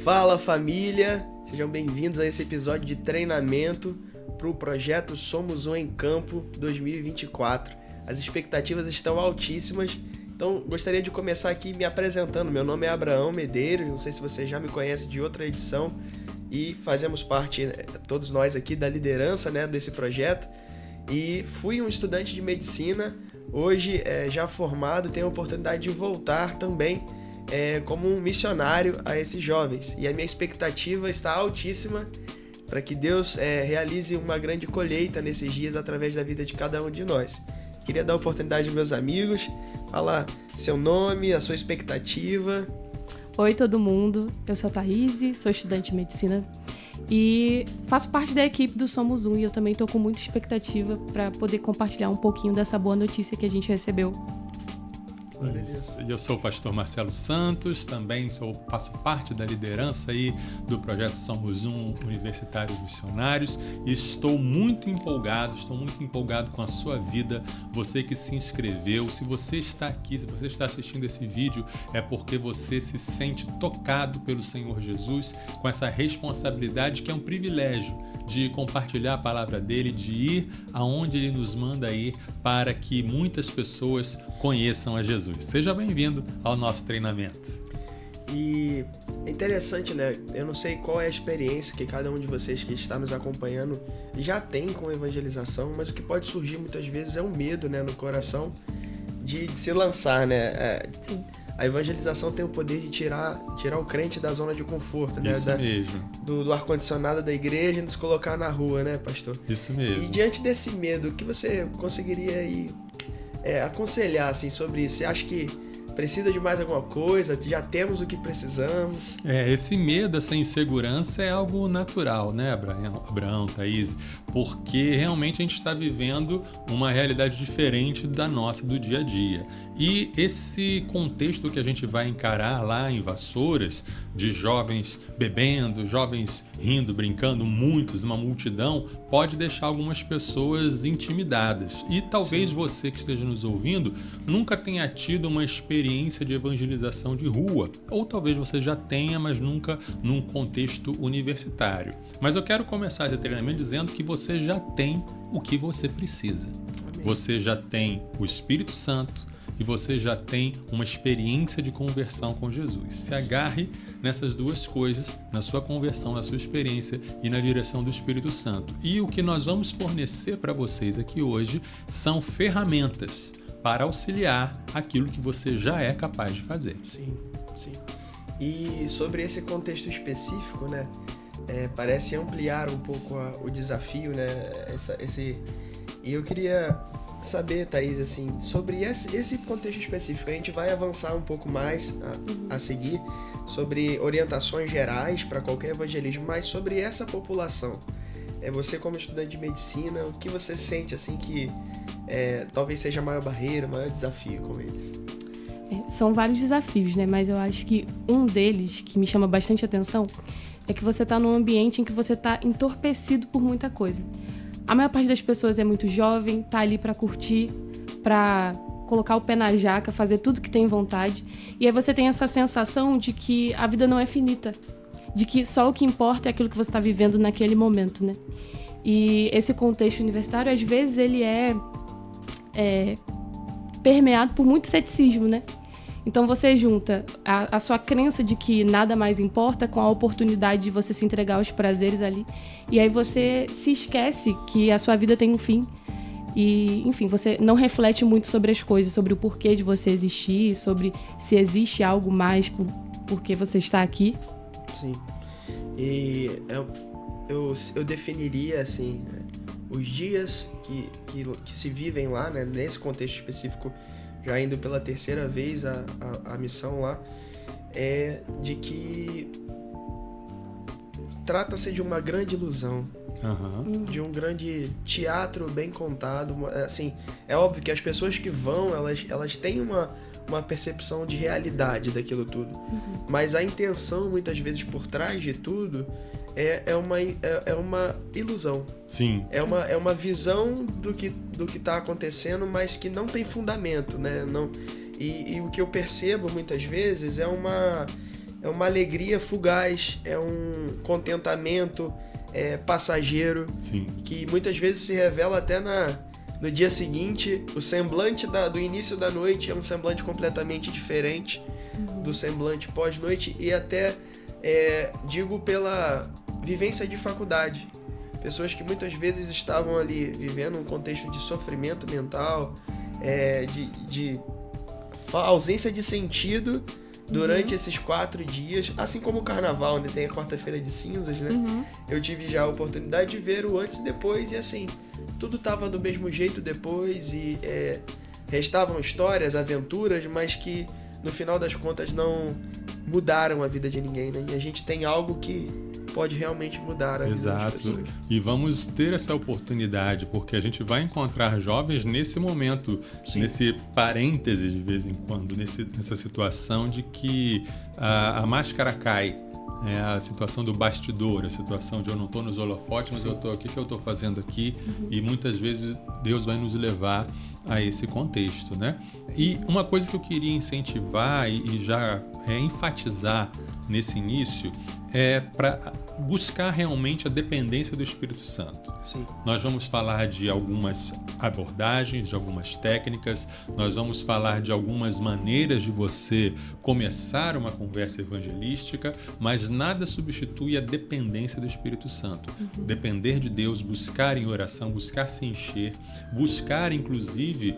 Fala família, sejam bem-vindos a esse episódio de treinamento para o projeto Somos Um em Campo 2024. As expectativas estão altíssimas, então gostaria de começar aqui me apresentando. Meu nome é Abraão Medeiros, não sei se você já me conhece de outra edição e fazemos parte, todos nós aqui, da liderança desse projeto. E fui um estudante de medicina, hoje já formado, tenho a oportunidade de voltar também como um missionário a esses jovens. E a minha expectativa está altíssima para que Deus realize uma grande colheita nesses dias através da vida de cada um de nós. Queria dar a oportunidade aos meus amigos, falar seu nome, a sua expectativa. Oi todo mundo, eu sou a Thaís, sou estudante de medicina e faço parte da equipe do Somos Um, e eu também estou com muita expectativa para poder compartilhar um pouquinho dessa boa notícia que a gente recebeu. Eu sou o pastor Marcelo Santos, também faço parte da liderança aí do projeto Somos Um Universitários Missionários e estou muito empolgado com a sua vida, você que se inscreveu. Se você está aqui, se você está assistindo esse vídeo, é porque você se sente tocado pelo Senhor Jesus, com essa responsabilidade que é um privilégio de compartilhar a palavra dele, de ir aonde ele nos manda ir para que muitas pessoas conheçam a Jesus. Seja bem-vindo ao nosso treinamento. E é interessante, Eu não sei qual é a experiência que cada um de vocês que está nos acompanhando já tem com evangelização, mas o que pode surgir muitas vezes é um medo, no coração de se lançar, Sim. A evangelização tem o poder de tirar o crente da zona de conforto, Isso mesmo. Do ar-condicionado da igreja e nos colocar na rua, pastor? Isso mesmo. E diante desse medo, o que você conseguiria aí aconselhar assim, sobre isso? Você acha que precisa de mais alguma coisa? Já temos o que precisamos? Esse medo, essa insegurança é algo natural, Abraão, Thaís? Porque realmente a gente está vivendo uma realidade diferente da nossa, do dia a dia. E esse contexto que a gente vai encarar lá em Vassouras, de jovens bebendo, jovens rindo, brincando, muitos, numa multidão, pode deixar algumas pessoas intimidadas. E talvez você que esteja nos ouvindo nunca tenha tido uma experiência de evangelização de rua. Ou talvez você já tenha, mas nunca num contexto universitário. Mas eu quero começar esse treinamento dizendo que você já tem o que você precisa. Amém. Você já tem o Espírito Santo e você já tem uma experiência de conversão com Jesus. Se agarre nessas duas coisas, na sua conversão, na sua experiência e na direção do Espírito Santo. E o que nós vamos fornecer para vocês aqui hoje são ferramentas para auxiliar aquilo que você já é capaz de fazer. Sim. E sobre esse contexto específico, parece ampliar um pouco o desafio, E eu queria saber, Thaís, assim, sobre esse contexto específico. A gente vai avançar um pouco mais a seguir sobre orientações gerais para qualquer evangelismo, mas sobre essa população. Você como estudante de medicina, o que você sente assim que talvez seja a maior barreira, o maior desafio com eles? São vários desafios, mas eu acho que um deles que me chama bastante atenção é que você está num ambiente em que você está entorpecido por muita coisa. A maior parte das pessoas é muito jovem, tá ali para curtir, para colocar o pé na jaca, fazer tudo que tem vontade. E aí você tem essa sensação de que a vida não é finita, de que só o que importa é aquilo que você está vivendo naquele momento, E esse contexto universitário, às vezes, ele é permeado por muito ceticismo, Então você junta a sua crença de que nada mais importa com a oportunidade de você se entregar aos prazeres ali. E aí você se esquece que a sua vida tem um fim. E, enfim, você não reflete muito sobre as coisas, sobre o porquê de você existir, sobre se existe algo mais por que você está aqui. Sim. E eu definiria, assim, os dias que se vivem lá, nesse contexto específico, já indo pela terceira vez a missão lá, de que trata-se de uma grande ilusão, de um grande teatro bem contado. Assim, é óbvio que as pessoas que vão, elas têm uma percepção de realidade daquilo tudo, mas a intenção, muitas vezes, por trás de tudo, é uma ilusão. Sim. É uma visão do que está acontecendo, mas que não tem fundamento, Não, e o que eu percebo muitas vezes é é uma alegria fugaz, é um contentamento passageiro, Sim. que muitas vezes se revela até no dia seguinte. O semblante do início da noite é um semblante completamente diferente do semblante pós-noite, e até digo pela vivência de faculdade. Pessoas que muitas vezes estavam ali vivendo um contexto de sofrimento mental, de ausência de sentido durante esses 4 dias, assim como o carnaval, né? Tem a quarta-feira de cinzas, né? Eu tive já a oportunidade de ver o antes e depois, e assim, tudo tava do mesmo jeito depois, e restavam histórias, aventuras, mas que no final das contas não mudaram a vida de ninguém, né? E a gente tem algo que pode realmente mudar a vida das pessoas. E vamos ter essa oportunidade, porque a gente vai encontrar jovens nesse momento, Sim. nesse parêntese de vez em quando, nessa situação de que a máscara cai. É a situação do bastidor, a situação de eu não estou nos holofotes, mas eu estou aqui, o que eu estou fazendo aqui? E muitas vezes Deus vai nos levar a esse contexto, né? E uma coisa que eu queria incentivar e já enfatizar nesse início é para buscar realmente a dependência do Espírito Santo. Sim. Nós vamos falar de algumas abordagens, de algumas técnicas, nós vamos falar de algumas maneiras de você começar uma conversa evangelística, mas nada substitui a dependência do Espírito Santo. Depender de Deus, buscar em oração, buscar se encher, buscar inclusive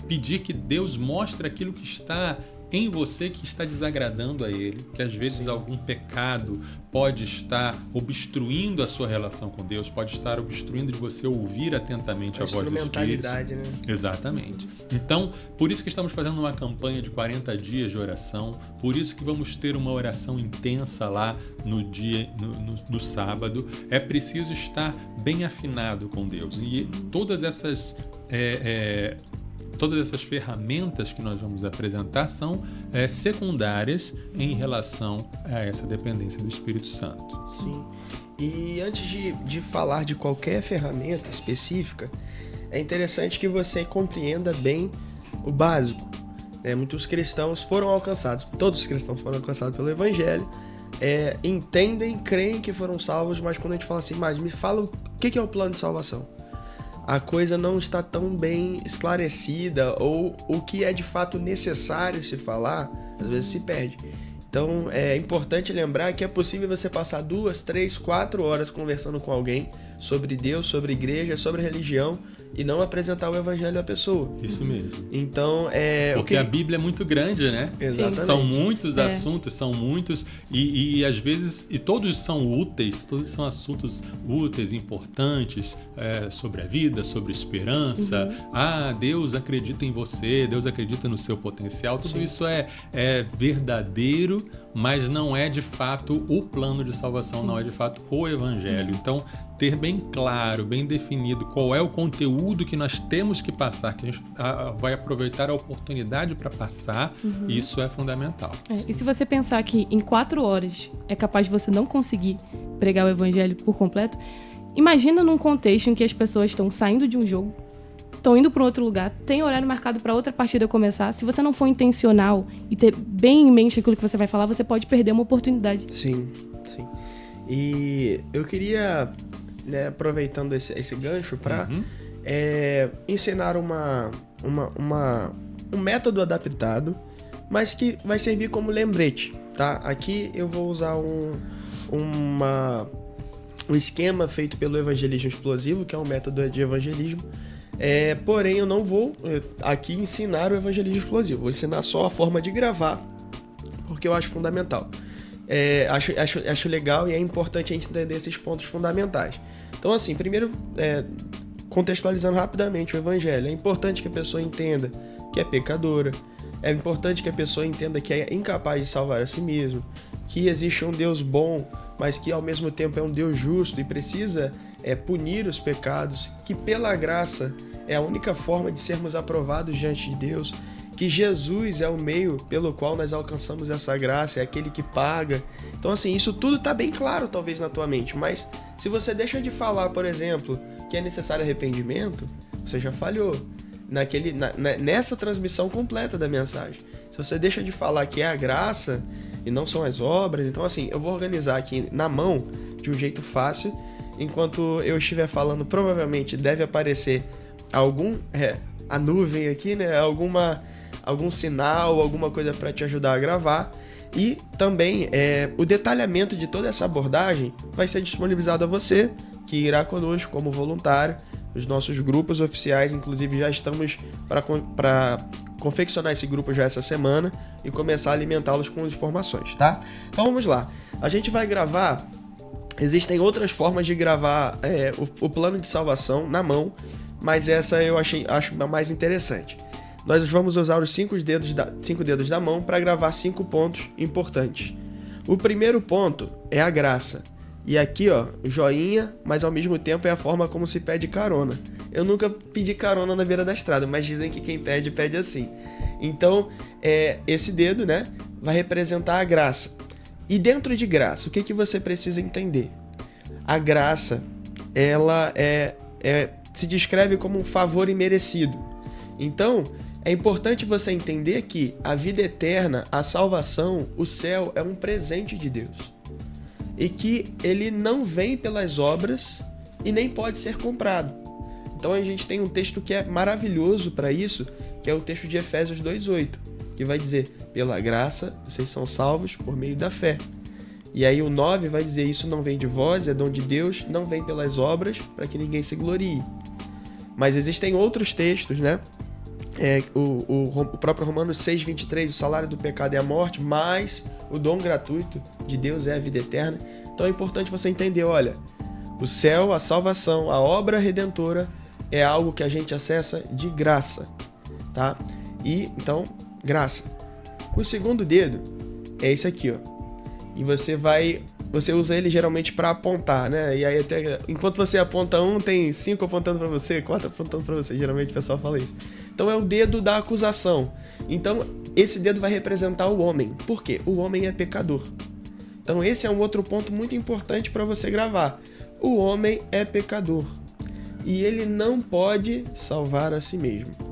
pedir que Deus mostre aquilo que está em você, que está desagradando a Ele, que às vezes Sim. algum pecado pode estar obstruindo a sua relação com Deus, pode estar obstruindo de você ouvir atentamente a voz do Espírito. Instrumentalidade, né? Exatamente. Então, por isso que estamos fazendo uma campanha de 40 dias de oração, por isso que vamos ter uma oração intensa lá no sábado. É preciso estar bem afinado com Deus. E todas essas ferramentas que nós vamos apresentar são secundárias em relação a essa dependência do Espírito Santo. Sim. E antes de falar de qualquer ferramenta específica, é interessante que você compreenda bem o básico. Muitos cristãos foram alcançados, todos os cristãos foram alcançados pelo Evangelho, entendem, creem que foram salvos, mas quando a gente fala assim, mas me fala o que é o plano de salvação? A coisa não está tão bem esclarecida, ou o que é de fato necessário se falar, às vezes se perde. Então é importante lembrar que é possível você passar 2, 3, 4 horas conversando com alguém sobre Deus, sobre igreja, sobre religião, e não apresentar o evangelho à pessoa. Isso mesmo. Então, porque a Bíblia é muito grande, né? Exatamente. São muitos assuntos, são muitos, e às vezes, e todos são úteis, todos são assuntos úteis, importantes, sobre a vida, sobre esperança. Deus acredita em você, Deus acredita no seu potencial. Tudo isso é verdadeiro, mas não é de fato o plano de salvação, não é de fato o evangelho. Então, ter bem claro, bem definido qual é o conteúdo que nós temos que passar, que a gente vai aproveitar a oportunidade para passar, isso é fundamental. E se você pensar que em 4 horas é capaz de você não conseguir pregar o evangelho por completo, imagina num contexto em que as pessoas estão saindo de um jogo, estão indo para outro lugar, tem horário marcado para outra partida começar. Se você não for intencional e ter bem em mente aquilo que você vai falar, você pode perder uma oportunidade. Sim, sim. E eu queria, aproveitando esse gancho, para ensinar um método adaptado, mas que vai servir como lembrete, tá? Aqui eu vou usar um esquema feito pelo evangelismo explosivo, que é um método de evangelismo. Porém, eu não vou aqui ensinar o evangelismo explosivo, vou ensinar só a forma de gravar, porque eu acho fundamental. Acho legal e é importante a gente entender esses pontos fundamentais. Então, assim, primeiro, contextualizando rapidamente o evangelho, é importante que a pessoa entenda que é pecadora, é importante que a pessoa entenda que é incapaz de salvar a si mesmo, que existe um Deus bom, mas que ao mesmo tempo é um Deus justo e precisa punir os pecados, que pela graça é a única forma de sermos aprovados diante de Deus, que Jesus é o meio pelo qual nós alcançamos essa graça, é aquele que paga. Então, assim, isso tudo tá bem claro, talvez, na tua mente, mas se você deixa de falar, por exemplo, que é necessário arrependimento, você já falhou nessa transmissão completa da mensagem. Se você deixa de falar que é a graça e não são as obras, então assim, eu vou organizar aqui na mão de um jeito fácil. Enquanto eu estiver falando, provavelmente deve aparecer a nuvem aqui, né? Algum sinal, alguma coisa para te ajudar a gravar. E também o detalhamento de toda essa abordagem vai ser disponibilizado a você, que irá conosco como voluntário. Os nossos grupos oficiais, inclusive, já estamos para confeccionar esse grupo já essa semana e começar a alimentá-los com informações, tá? Então vamos lá. A gente vai gravar. Existem outras formas de gravar o plano de salvação na mão, mas essa eu acho a mais interessante. Nós vamos usar os 5 dedos da mão para gravar 5 pontos importantes. O primeiro ponto é a graça. E aqui, ó, joinha, mas ao mesmo tempo é a forma como se pede carona. Eu nunca pedi carona na beira da estrada, mas dizem que quem pede, pede assim. Então, esse dedo, né, vai representar a graça. E dentro de graça, o que você precisa entender? A graça, ela se descreve como um favor imerecido. Então, é importante você entender que a vida eterna, a salvação, o céu é um presente de Deus. E que ele não vem pelas obras e nem pode ser comprado. Então a gente tem um texto que é maravilhoso para isso, que é o texto de Efésios 2:8, que vai dizer: pela graça vocês são salvos por meio da fé. E aí o 9 vai dizer: isso não vem de vós, é dom de Deus, não vem pelas obras, para que ninguém se glorie. Mas existem outros textos, né? O próprio Romanos 6:23, o salário do pecado é a morte, mas o dom gratuito de Deus é a vida eterna. Então é importante você entender, olha, o céu, a salvação, a obra redentora é algo que a gente acessa de graça, tá? E, então, graça. O segundo dedo é esse aqui, ó. E você usa ele geralmente para apontar, né? E aí enquanto você aponta um, tem 5 apontando para você, 4 apontando para você. Geralmente o pessoal fala isso. Então é o dedo da acusação. Então esse dedo vai representar o homem. Por quê? O homem é pecador. Então esse é um outro ponto muito importante para você gravar. O homem é pecador. E ele não pode salvar a si mesmo.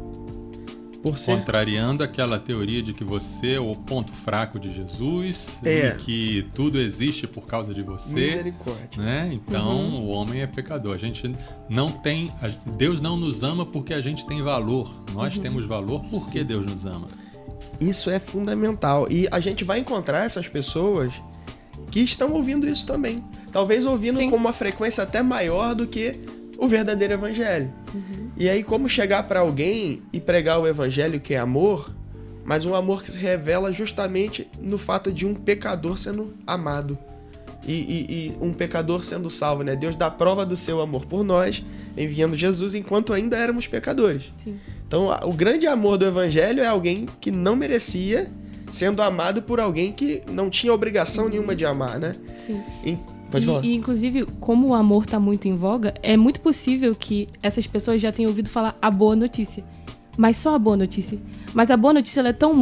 Contrariando aquela teoria de que você é o ponto fraco de Jesus e que tudo existe por causa de você. Misericórdia. Né? Então, o homem é pecador. A gente não tem... Deus não nos ama porque a gente tem valor. Nós temos valor porque Deus nos ama. Isso é fundamental. E a gente vai encontrar essas pessoas que estão ouvindo isso também. Talvez ouvindo com uma frequência até maior do que o verdadeiro evangelho. E aí, como chegar para alguém e pregar o evangelho, que é amor, mas um amor que se revela justamente no fato de um pecador sendo amado e um pecador sendo salvo, né? Deus dá prova do seu amor por nós, enviando Jesus enquanto ainda éramos pecadores. Sim. Então, o grande amor do evangelho é alguém que não merecia, sendo amado por alguém que não tinha obrigação nenhuma de amar, né? Sim. E, inclusive, como o amor está muito em voga, é muito possível que essas pessoas já tenham ouvido falar a boa notícia. Mas só a boa notícia. Mas a boa notícia ela é tão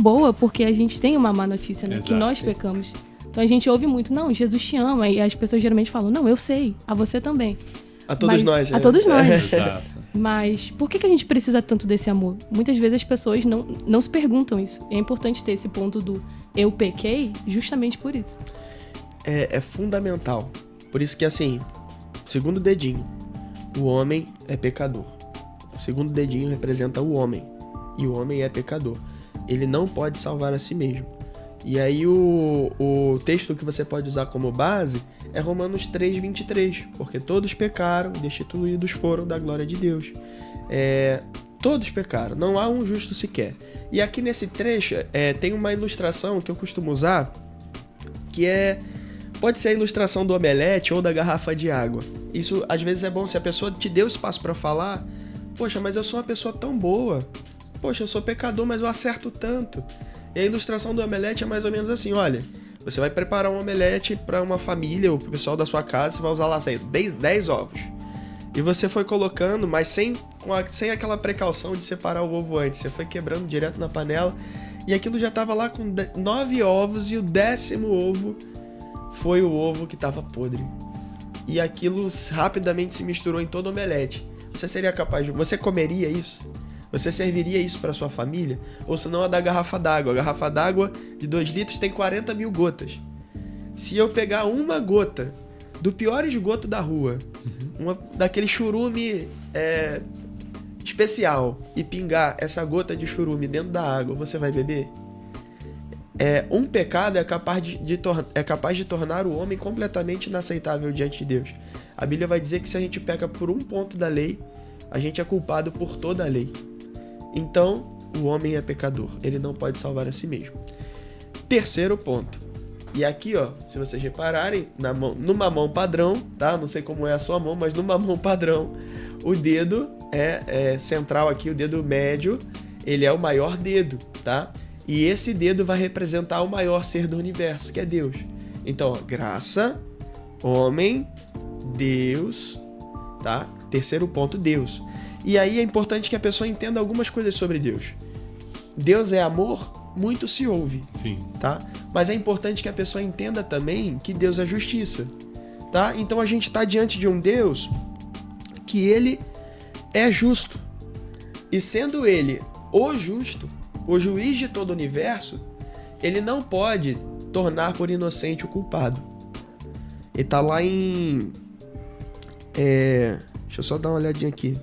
boa porque a gente tem uma má notícia, né? Exato, que nós pecamos. Então a gente ouve muito, não, Jesus te ama. E as pessoas geralmente falam, não, eu sei, a você também. A todos nós. A todos nós. Exato. Mas por que a gente precisa tanto desse amor? Muitas vezes as pessoas não se perguntam isso. É importante ter esse ponto do eu pequei justamente por isso. É fundamental. Por isso que, assim, segundo dedinho, o homem é pecador. O segundo dedinho representa o homem. E o homem é pecador. Ele não pode salvar a si mesmo. E aí o texto que você pode usar como base é Romanos 3:23. Porque todos pecaram e destituídos foram da glória de Deus. Todos pecaram. Não há um justo sequer. E aqui nesse trecho tem uma ilustração que eu costumo usar, que pode ser a ilustração do omelete ou da garrafa de água. Isso, às vezes, é bom se a pessoa te deu espaço para falar. Poxa, mas eu sou uma pessoa tão boa. Poxa, eu sou pecador, mas eu acerto tanto. E a ilustração do omelete é mais ou menos assim, olha. Você vai preparar um omelete para uma família ou para o pessoal da sua casa, você vai usar lá, sei, 10 ovos. E você foi colocando, mas sem aquela precaução de separar o ovo antes. Você foi quebrando direto na panela. E aquilo já estava lá com 9 ovos e o 10º ovo foi o ovo que estava podre. E aquilo rapidamente se misturou em todo o omelete. Você seria capaz de... Você comeria isso? Você serviria isso para sua família? Ou senão a da garrafa d'água. A garrafa d'água de 2 litros tem 40 mil gotas. Se eu pegar uma gota do pior esgoto da rua, daquele churume especial, e pingar essa gota de churume dentro da água, você vai beber? Um pecado é capaz de tornar o homem completamente inaceitável diante de Deus. A Bíblia vai dizer que se a gente peca por um ponto da lei, a gente é culpado por toda a lei. Então, o homem é pecador. Ele não pode salvar a si mesmo. Terceiro ponto. E aqui, ó, se vocês repararem, numa mão padrão, tá? Não sei como é a sua mão, mas numa mão padrão, o dedo central aqui, o dedo médio, ele é o maior dedo, tá? E esse dedo vai representar o maior ser do universo, que é Deus. Então, ó, graça, homem, Deus, tá? Terceiro ponto, Deus. E aí é importante que a pessoa entenda algumas coisas sobre Deus. Deus é amor, muito se ouve, Sim. Tá? Mas é importante que a pessoa entenda também que Deus é justiça, tá? Então a gente está diante de um Deus que ele é justo. E sendo ele o justo, o juiz de todo o universo, ele não pode tornar por inocente o culpado. Ele tá lá em... Deixa eu só dar uma olhadinha aqui.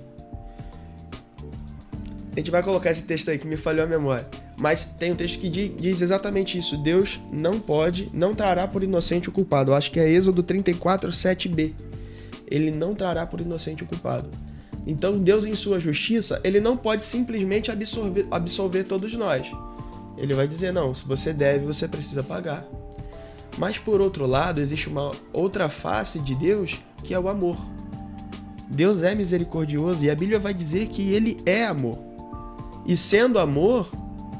A gente vai colocar esse texto aí que me falhou a memória. Mas tem um texto que diz exatamente isso. Deus não trará por inocente o culpado. Eu acho que é Êxodo 34, 7b. Ele não trará por inocente o culpado. Então Deus, em sua justiça, ele não pode simplesmente absolver todos nós. Ele vai dizer, não, se você deve, você precisa pagar. Mas por outro lado, existe uma outra face de Deus, que é o amor. Deus é misericordioso e a Bíblia vai dizer que ele é amor. E sendo amor,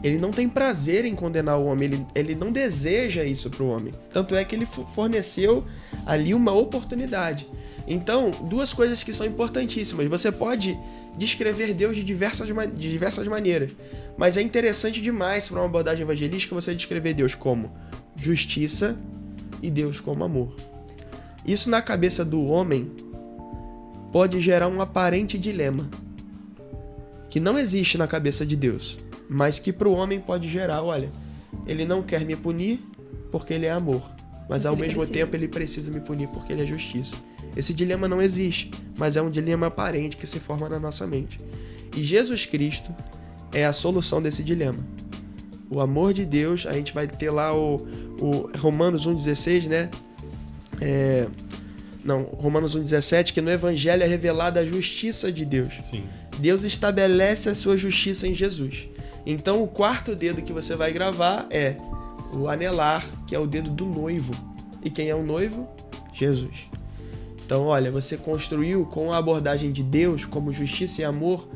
ele não tem prazer em condenar o homem, ele não deseja isso para o homem. Tanto é que ele forneceu ali uma oportunidade. Então, duas coisas que são importantíssimas. Você pode descrever Deus de diversas maneiras, mas é interessante demais para uma abordagem evangelística você descrever Deus como justiça e Deus como amor. Isso na cabeça do homem pode gerar um aparente dilema que não existe na cabeça de Deus, mas que para o homem pode gerar, olha, ele não quer me punir porque ele é amor, mas ao mesmo tempo ele precisa me punir porque ele é justiça. Esse dilema não existe, mas é um dilema aparente que se forma na nossa mente. E Jesus Cristo é a solução desse dilema. O amor de Deus, a gente vai ter lá o Romanos 1,16, né? Romanos 1,17, que no Evangelho é revelada a justiça de Deus. Sim. Deus estabelece a sua justiça em Jesus. Então o quarto dedo que você vai gravar é o anelar, que é o dedo do noivo. E quem é o noivo? Jesus. Então, olha, você construiu com a abordagem de Deus como justiça e amor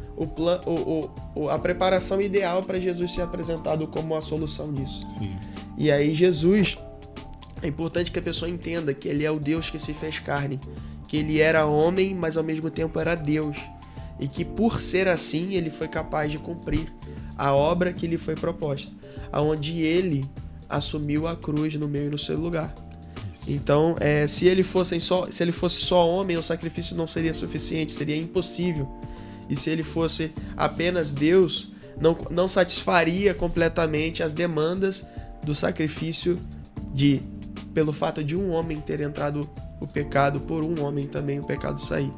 a preparação ideal para Jesus ser apresentado como a solução disso. Sim. E aí Jesus, é importante que a pessoa entenda que ele é o Deus que se fez carne, que ele era homem, mas ao mesmo tempo era Deus. E que por ser assim, ele foi capaz de cumprir a obra que lhe foi proposta, aonde ele assumiu a cruz no meu e no seu lugar. Isso. Então, se ele fosse só homem, o sacrifício não seria suficiente, seria impossível. E se ele fosse apenas Deus, não satisfaria completamente as demandas do sacrifício pelo fato de um homem ter entrado o pecado, por um homem também o pecado sair.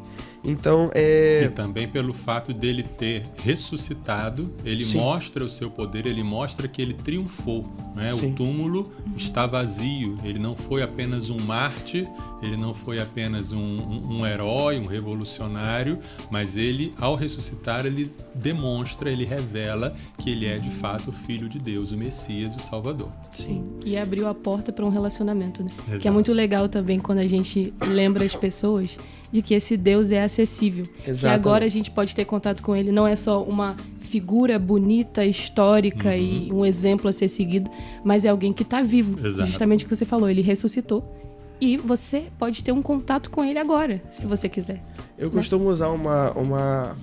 Então, E também pelo fato dele ter ressuscitado, ele Sim. mostra o seu poder, ele mostra que ele triunfou, né? Sim. O túmulo está vazio, ele não foi apenas um mártir, ele não foi apenas um herói, um revolucionário, mas ele, ao ressuscitar, ele demonstra, ele revela que ele é de fato o Filho de Deus, o Messias, o Salvador. Sim. E abriu a porta para um relacionamento, né? Exato. Que é muito legal também quando a gente lembra as pessoas de que esse Deus é acessível. Exatamente. Que agora a gente pode ter contato com ele, não é só uma figura bonita, histórica e um exemplo a ser seguido, mas é alguém que está vivo. Exato. Justamente o que você falou, ele ressuscitou. E você pode ter um contato com ele agora, se você quiser. eu costumo usar uma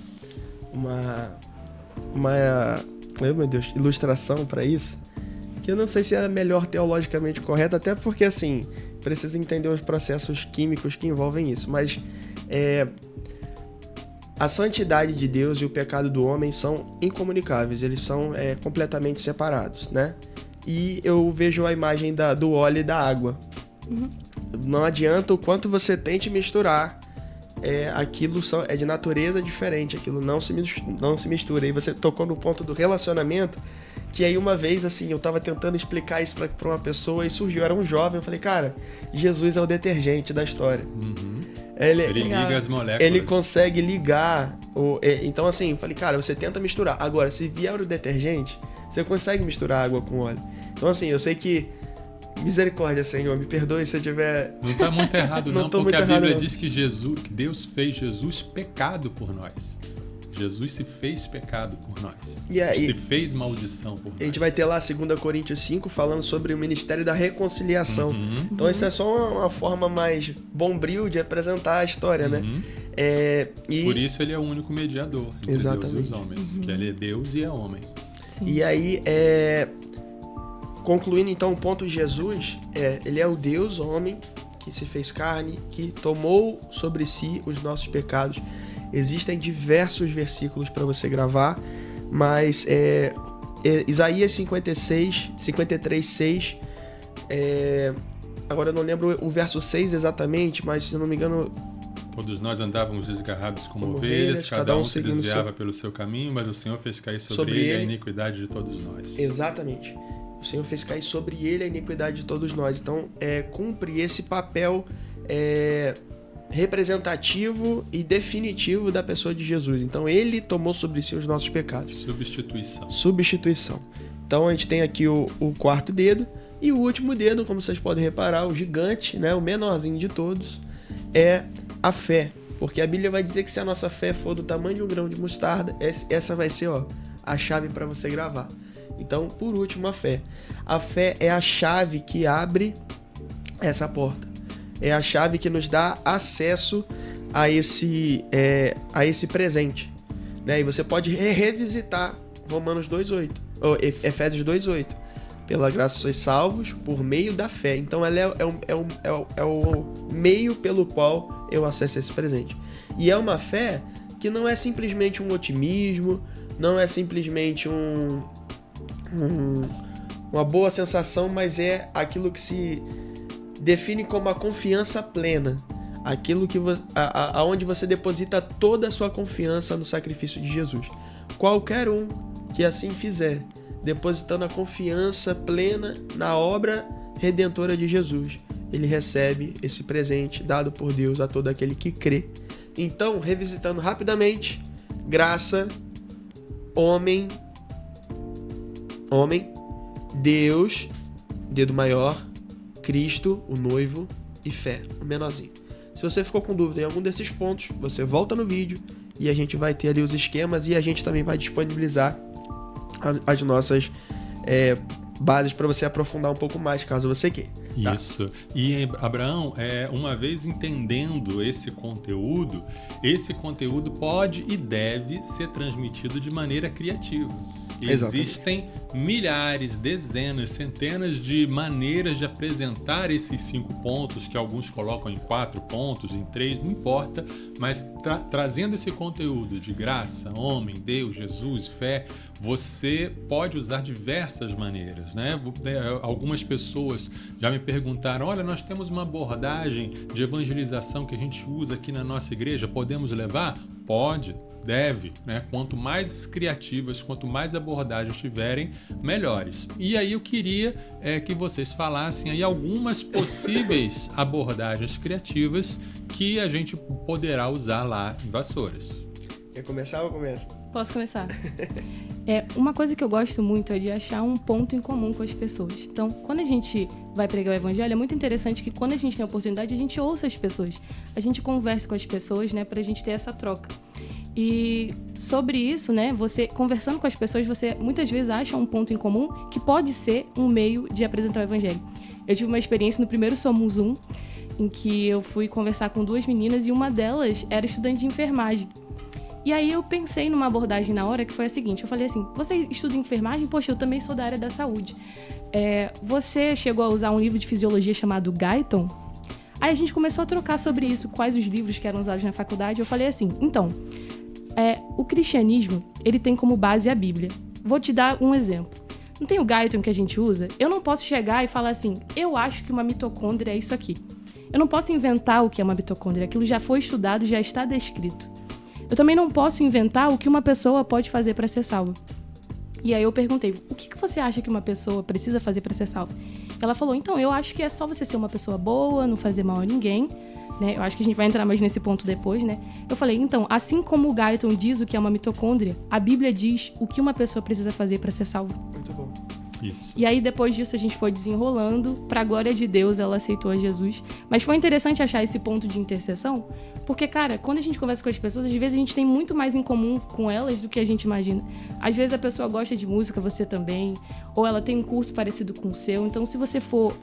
meu Deus, ilustração para isso, que eu não sei se é a melhor teologicamente correta, até porque, assim, precisa entender os processos químicos que envolvem isso, mas a santidade de Deus e o pecado do homem são incomunicáveis, eles são completamente separados, né? E eu vejo a imagem do óleo e da água. Não adianta o quanto você tente misturar, aquilo é de natureza diferente, aquilo não se mistura. E você tocou no ponto do relacionamento, que aí uma vez, assim, eu tava tentando explicar isso pra uma pessoa e surgiu, eu era um jovem, eu falei, cara, Jesus é o detergente da história. Ele liga as moléculas. Ele consegue ligar. Então, assim, eu falei, cara, você tenta misturar. Agora, se vier o detergente, você consegue misturar água com óleo. Então, assim, eu sei que... Misericórdia, Senhor, me perdoe se eu tiver... Não tá muito errado, não, porque muito a Bíblia errado, diz que Deus fez Jesus pecado por nós. Jesus se fez pecado por nós. Se fez maldição por nós. A gente vai ter lá 2 Coríntios 5 falando sobre o ministério da reconciliação. Então isso é só uma forma mais bombril de apresentar a história, né? Por isso ele é o único mediador entre Deus e os homens. Que ele é Deus e é homem. Sim. E aí, concluindo então o ponto de Jesus, ele é o Deus homem que se fez carne, que tomou sobre si os nossos pecados. Existem diversos versículos para você gravar, mas Isaías 53:6, agora eu não lembro o verso 6 exatamente, mas se eu não me engano... Todos nós andávamos desgarrados como ovelhas, cada um se desviava pelo seu caminho, mas o Senhor fez cair sobre ele a iniquidade de todos nós. Exatamente. O Senhor fez cair sobre ele a iniquidade de todos nós. Então, cumpre esse papel representativo e definitivo da pessoa de Jesus. Então, ele tomou sobre si os nossos pecados. Substituição. Então, a gente tem aqui o quarto dedo. E o último dedo, como vocês podem reparar, o gigante, né, o menorzinho de todos, é a fé. Porque a Bíblia vai dizer que se a nossa fé for do tamanho de um grão de mostarda, essa vai ser a chave para você gravar. Então, por último, a fé. A fé é a chave que abre essa porta. É a chave que nos dá acesso a esse presente. Né? E você pode revisitar Romanos 2:8, ou Efésios 2:8. Pela graça sois salvos por meio da fé. Então, ela é o meio pelo qual eu acesso esse presente. E é uma fé que não é simplesmente um otimismo, não é simplesmente uma boa sensação, mas é aquilo que se define como a confiança plena, aquilo que aonde você deposita toda a sua confiança no sacrifício de Jesus. Qualquer um que assim fizer, depositando a confiança plena na obra redentora de Jesus, ele recebe esse presente dado por Deus a todo aquele que crê. Então, revisitando rapidamente: graça, homem, Deus, dedo maior, Cristo, o noivo, e fé, o menorzinho. Se você ficou com dúvida em algum desses pontos, você volta no vídeo e a gente vai ter ali os esquemas e a gente também vai disponibilizar as nossas bases para você aprofundar um pouco mais, caso você queira. Tá? Isso. E, Abraão, uma vez entendendo esse conteúdo pode e deve ser transmitido de maneira criativa. Existem milhares, dezenas, centenas de maneiras de apresentar esses 5 pontos, que alguns colocam em 4 pontos, em 3, não importa, mas trazendo esse conteúdo de graça, homem, Deus, Jesus, fé, você pode usar diversas maneiras, né? Algumas pessoas já me perguntaram: olha, nós temos uma abordagem de evangelização que a gente usa aqui na nossa igreja, podemos levar? Pode. Deve, né? Quanto mais criativas, quanto mais abordagens tiverem, melhores. E aí eu queria que vocês falassem aí algumas possíveis abordagens criativas que a gente poderá usar lá em Vassouras. Quer começar ou começa? Posso começar? Uma coisa que eu gosto muito é de achar um ponto em comum com as pessoas. Então, quando a gente vai pregar o evangelho, é muito interessante que quando a gente tem a oportunidade, a gente ouça as pessoas. A gente converse com as pessoas, né, pra gente ter essa troca. E sobre isso, né, você conversando com as pessoas, você muitas vezes acha um ponto em comum que pode ser um meio de apresentar o evangelho. Eu tive uma experiência no primeiro Somos Um, em que eu fui conversar com 2 meninas e uma delas era estudante de enfermagem. E aí eu pensei numa abordagem na hora que foi a seguinte: eu falei assim, você estuda enfermagem? Poxa, eu também sou da área da saúde. Você chegou a usar um livro de fisiologia chamado Guyton? Aí a gente começou a trocar sobre isso, quais os livros que eram usados na faculdade. Eu falei assim, então, o cristianismo, ele tem como base a Bíblia. Vou te dar um exemplo. Não tem o Guyton que a gente usa? Eu não posso chegar e falar assim, eu acho que uma mitocôndria é isso aqui. Eu não posso inventar o que é uma mitocôndria. Aquilo já foi estudado, já está descrito. Eu também não posso inventar o que uma pessoa pode fazer para ser salva. E aí eu perguntei, o que você acha que uma pessoa precisa fazer para ser salva? Ela falou, então, eu acho que é só você ser uma pessoa boa, não fazer mal a ninguém, né? Eu acho que a gente vai entrar mais nesse ponto depois, né? Eu falei, então, assim como o Guyton diz o que é uma mitocôndria, a Bíblia diz o que uma pessoa precisa fazer para ser salva. Muito bom. Isso. E aí, depois disso, a gente foi desenrolando. Pra glória de Deus, ela aceitou a Jesus. Mas foi interessante achar esse ponto de interseção, porque, cara, quando a gente conversa com as pessoas, às vezes a gente tem muito mais em comum com elas do que a gente imagina. Às vezes a pessoa gosta de música, você também, ou ela tem um curso parecido com o seu. Então, se você for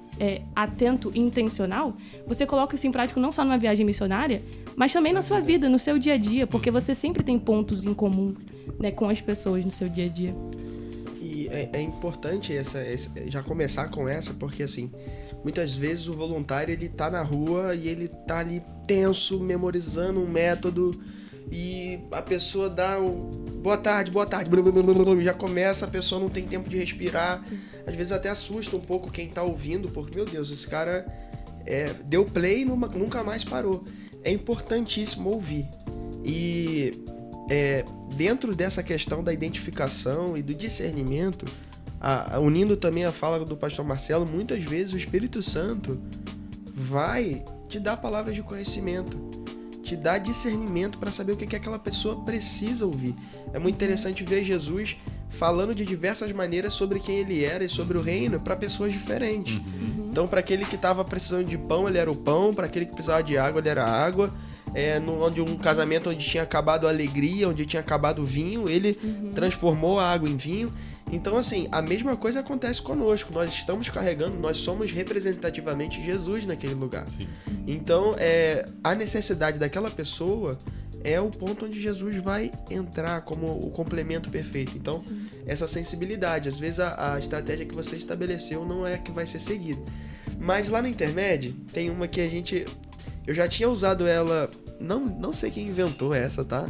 atento e intencional, você coloca isso em prática não só numa viagem missionária, mas também na sua vida, no seu dia a dia, porque você sempre tem pontos em comum, né, com as pessoas no seu dia a dia. E é importante já começar com essa, porque assim, muitas vezes o voluntário ele tá na rua e ele tá ali tenso, memorizando um método, e a pessoa dá boa tarde, já começa, a pessoa não tem tempo de respirar. Às vezes até assusta um pouco quem tá ouvindo, porque, meu Deus, esse cara deu play e nunca mais parou. É importantíssimo ouvir. E dentro dessa questão da identificação e do discernimento, unindo também a fala do pastor Marcelo, muitas vezes o Espírito Santo vai te dar palavras de conhecimento, te dar discernimento para saber o que aquela pessoa precisa ouvir. É muito interessante ver Jesus falando de diversas maneiras sobre quem ele era e sobre o reino para pessoas diferentes. Então, para aquele que estava precisando de pão, ele era o pão; para aquele que precisava de água, ele era a água. Onde um casamento onde tinha acabado a alegria, onde tinha acabado o vinho, ele transformou a água em vinho. Então, assim, a mesma coisa acontece conosco. Nós estamos carregando, nós somos representativamente Jesus naquele lugar. Sim. Então, a necessidade daquela pessoa é o ponto onde Jesus vai entrar como o complemento perfeito. Então, essa sensibilidade, às vezes a estratégia que você estabeleceu não é a que vai ser seguida. Mas lá no Intermédio, tem uma que eu já tinha usado ela, não sei quem inventou essa, tá?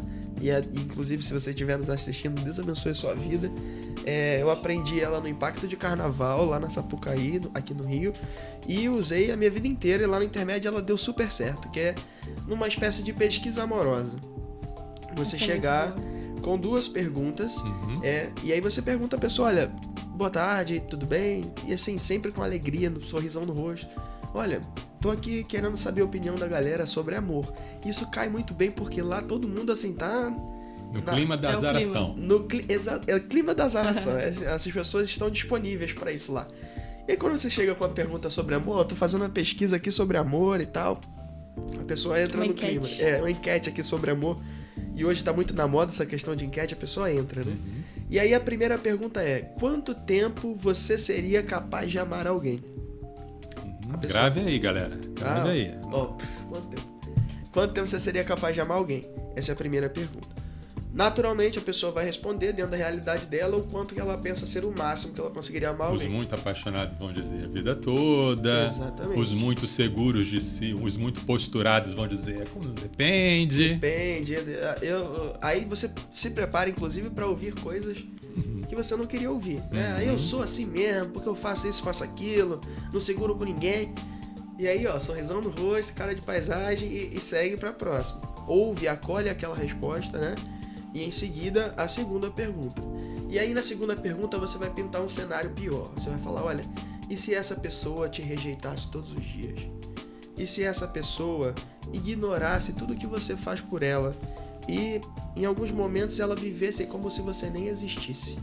Inclusive, se você estiver nos assistindo, Deus abençoe a sua vida. Eu aprendi ela no Impacto de Carnaval, lá na Sapucaí, aqui no Rio, e usei a minha vida inteira, e lá no Intermédio ela deu super certo, que é numa espécie de pesquisa amorosa. Você chegar com 2 perguntas, e aí você pergunta a pessoa, olha, boa tarde, tudo bem? E assim, sempre com alegria, no sorrisão no rosto. Olha, tô aqui querendo saber a opinião da galera sobre amor. Isso cai muito bem, porque lá todo mundo, assim, tá... No clima da azaração. É o clima da azaração. Essas pessoas estão disponíveis para isso lá. E aí, quando você chega com uma pergunta sobre amor, eu tô fazendo uma pesquisa aqui sobre amor e tal, a pessoa entra no clima. Uma enquete aqui sobre amor. E hoje tá muito na moda essa questão de enquete, a pessoa entra, né? E aí a primeira pergunta é: quanto tempo você seria capaz de amar alguém? Grave aí, galera. Grave aí. Quanto tempo? Quanto tempo você seria capaz de amar alguém? Essa é a primeira pergunta. Naturalmente, a pessoa vai responder dentro da realidade dela o quanto que ela pensa ser o máximo que ela conseguiria amar alguém. Os muito apaixonados vão dizer a vida toda. Exatamente. Os muito seguros de si, os muito posturados vão dizer depende. Depende. Aí você se prepara, inclusive, para ouvir coisas que você não queria ouvir. Aí eu sou assim mesmo, porque eu faço isso, faço aquilo, não seguro com ninguém. E aí, sorrisão no rosto, cara de paisagem e segue para a próxima. Ouve, acolhe aquela resposta, né? E em seguida, a segunda pergunta. E aí, na segunda pergunta, você vai pintar um cenário pior. Você vai falar, olha, e se essa pessoa te rejeitasse todos os dias? E se essa pessoa ignorasse tudo que você faz por ela? E, em alguns momentos, ela vivesse como se você nem existisse?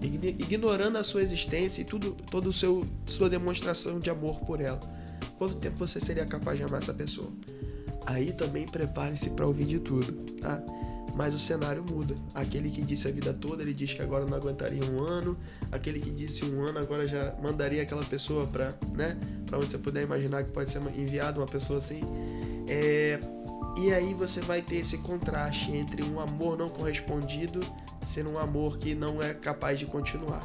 Ignorando a sua existência e toda a sua demonstração de amor por ela. Quanto tempo você seria capaz de amar essa pessoa? Aí também prepare-se para ouvir de tudo, tá? Mas o cenário muda. Aquele que disse a vida toda, ele diz que agora não aguentaria 1 ano. Aquele que disse 1 ano, agora já mandaria aquela pessoa para onde você puder imaginar que pode ser enviado uma pessoa assim. E aí você vai ter esse contraste entre um amor não correspondido ser um amor que não é capaz de continuar.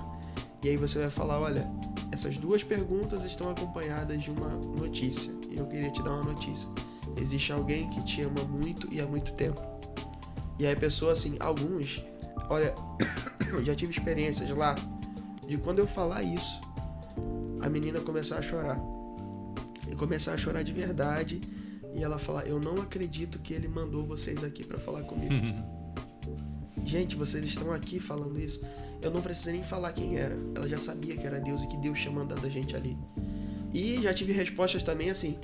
E aí você vai falar, olha, essas 2 perguntas estão acompanhadas de uma notícia. E eu queria te dar uma notícia. Existe alguém que te ama muito e há muito tempo. E aí a pessoa, assim, alguns... Olha, eu já tive experiências lá de quando eu falar isso, a menina começar a chorar. E começar a chorar de verdade. E ela falar, eu não acredito que ele mandou vocês aqui pra falar comigo. Gente, vocês estão aqui falando isso. Eu não precisei nem falar quem era. Ela já sabia que era Deus e que Deus tinha mandado a gente ali. E já tive respostas também assim,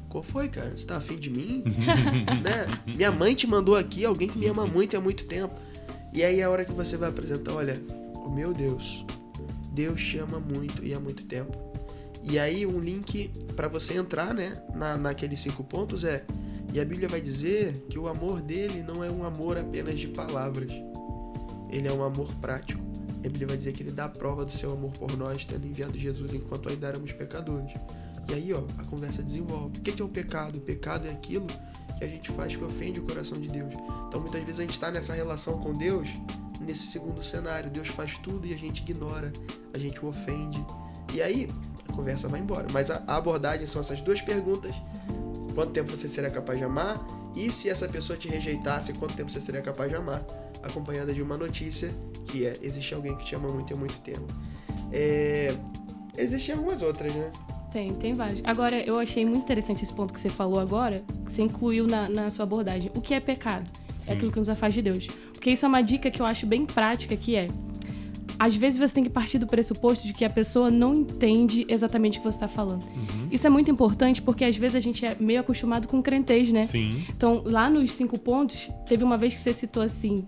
qual foi, cara? Você tá afim de mim? Né? Minha mãe te mandou aqui, alguém que me ama muito há muito tempo. E aí a hora que você vai apresentar, olha, oh, meu Deus, Deus te ama muito e há muito tempo. E aí um link para você entrar, né, naqueles 5 pontos é, e a Bíblia vai dizer que o amor dele não é um amor apenas de palavras, ele é um amor prático. A Bíblia vai dizer que ele dá prova do seu amor por nós, tendo enviado Jesus enquanto ainda éramos pecadores. E aí, ó, a conversa desenvolve. O que é o pecado? O pecado é aquilo que a gente faz que ofende o coração de Deus. Então, muitas vezes a gente está nessa relação com Deus, nesse segundo cenário. Deus faz tudo e a gente ignora, a gente o ofende. E aí, a conversa vai embora. Mas a abordagem são essas 2 perguntas. Quanto tempo você será capaz de amar? E se essa pessoa te rejeitasse, quanto tempo você seria capaz de amar? Acompanhada de uma notícia, que é, existe alguém que te ama muito há muito tempo. Existem algumas outras, né? Tem vários. Agora, eu achei muito interessante esse ponto que você falou agora, que você incluiu na sua abordagem. O que é pecado? Sim. É aquilo que nos afasta de Deus. Porque isso é uma dica que eu acho bem prática, que é... Às vezes você tem que partir do pressuposto de que a pessoa não entende exatamente o que você está falando. Isso é muito importante porque às vezes a gente é meio acostumado com crentez, né? Sim. Então, lá nos 5 pontos, teve uma vez que você citou assim,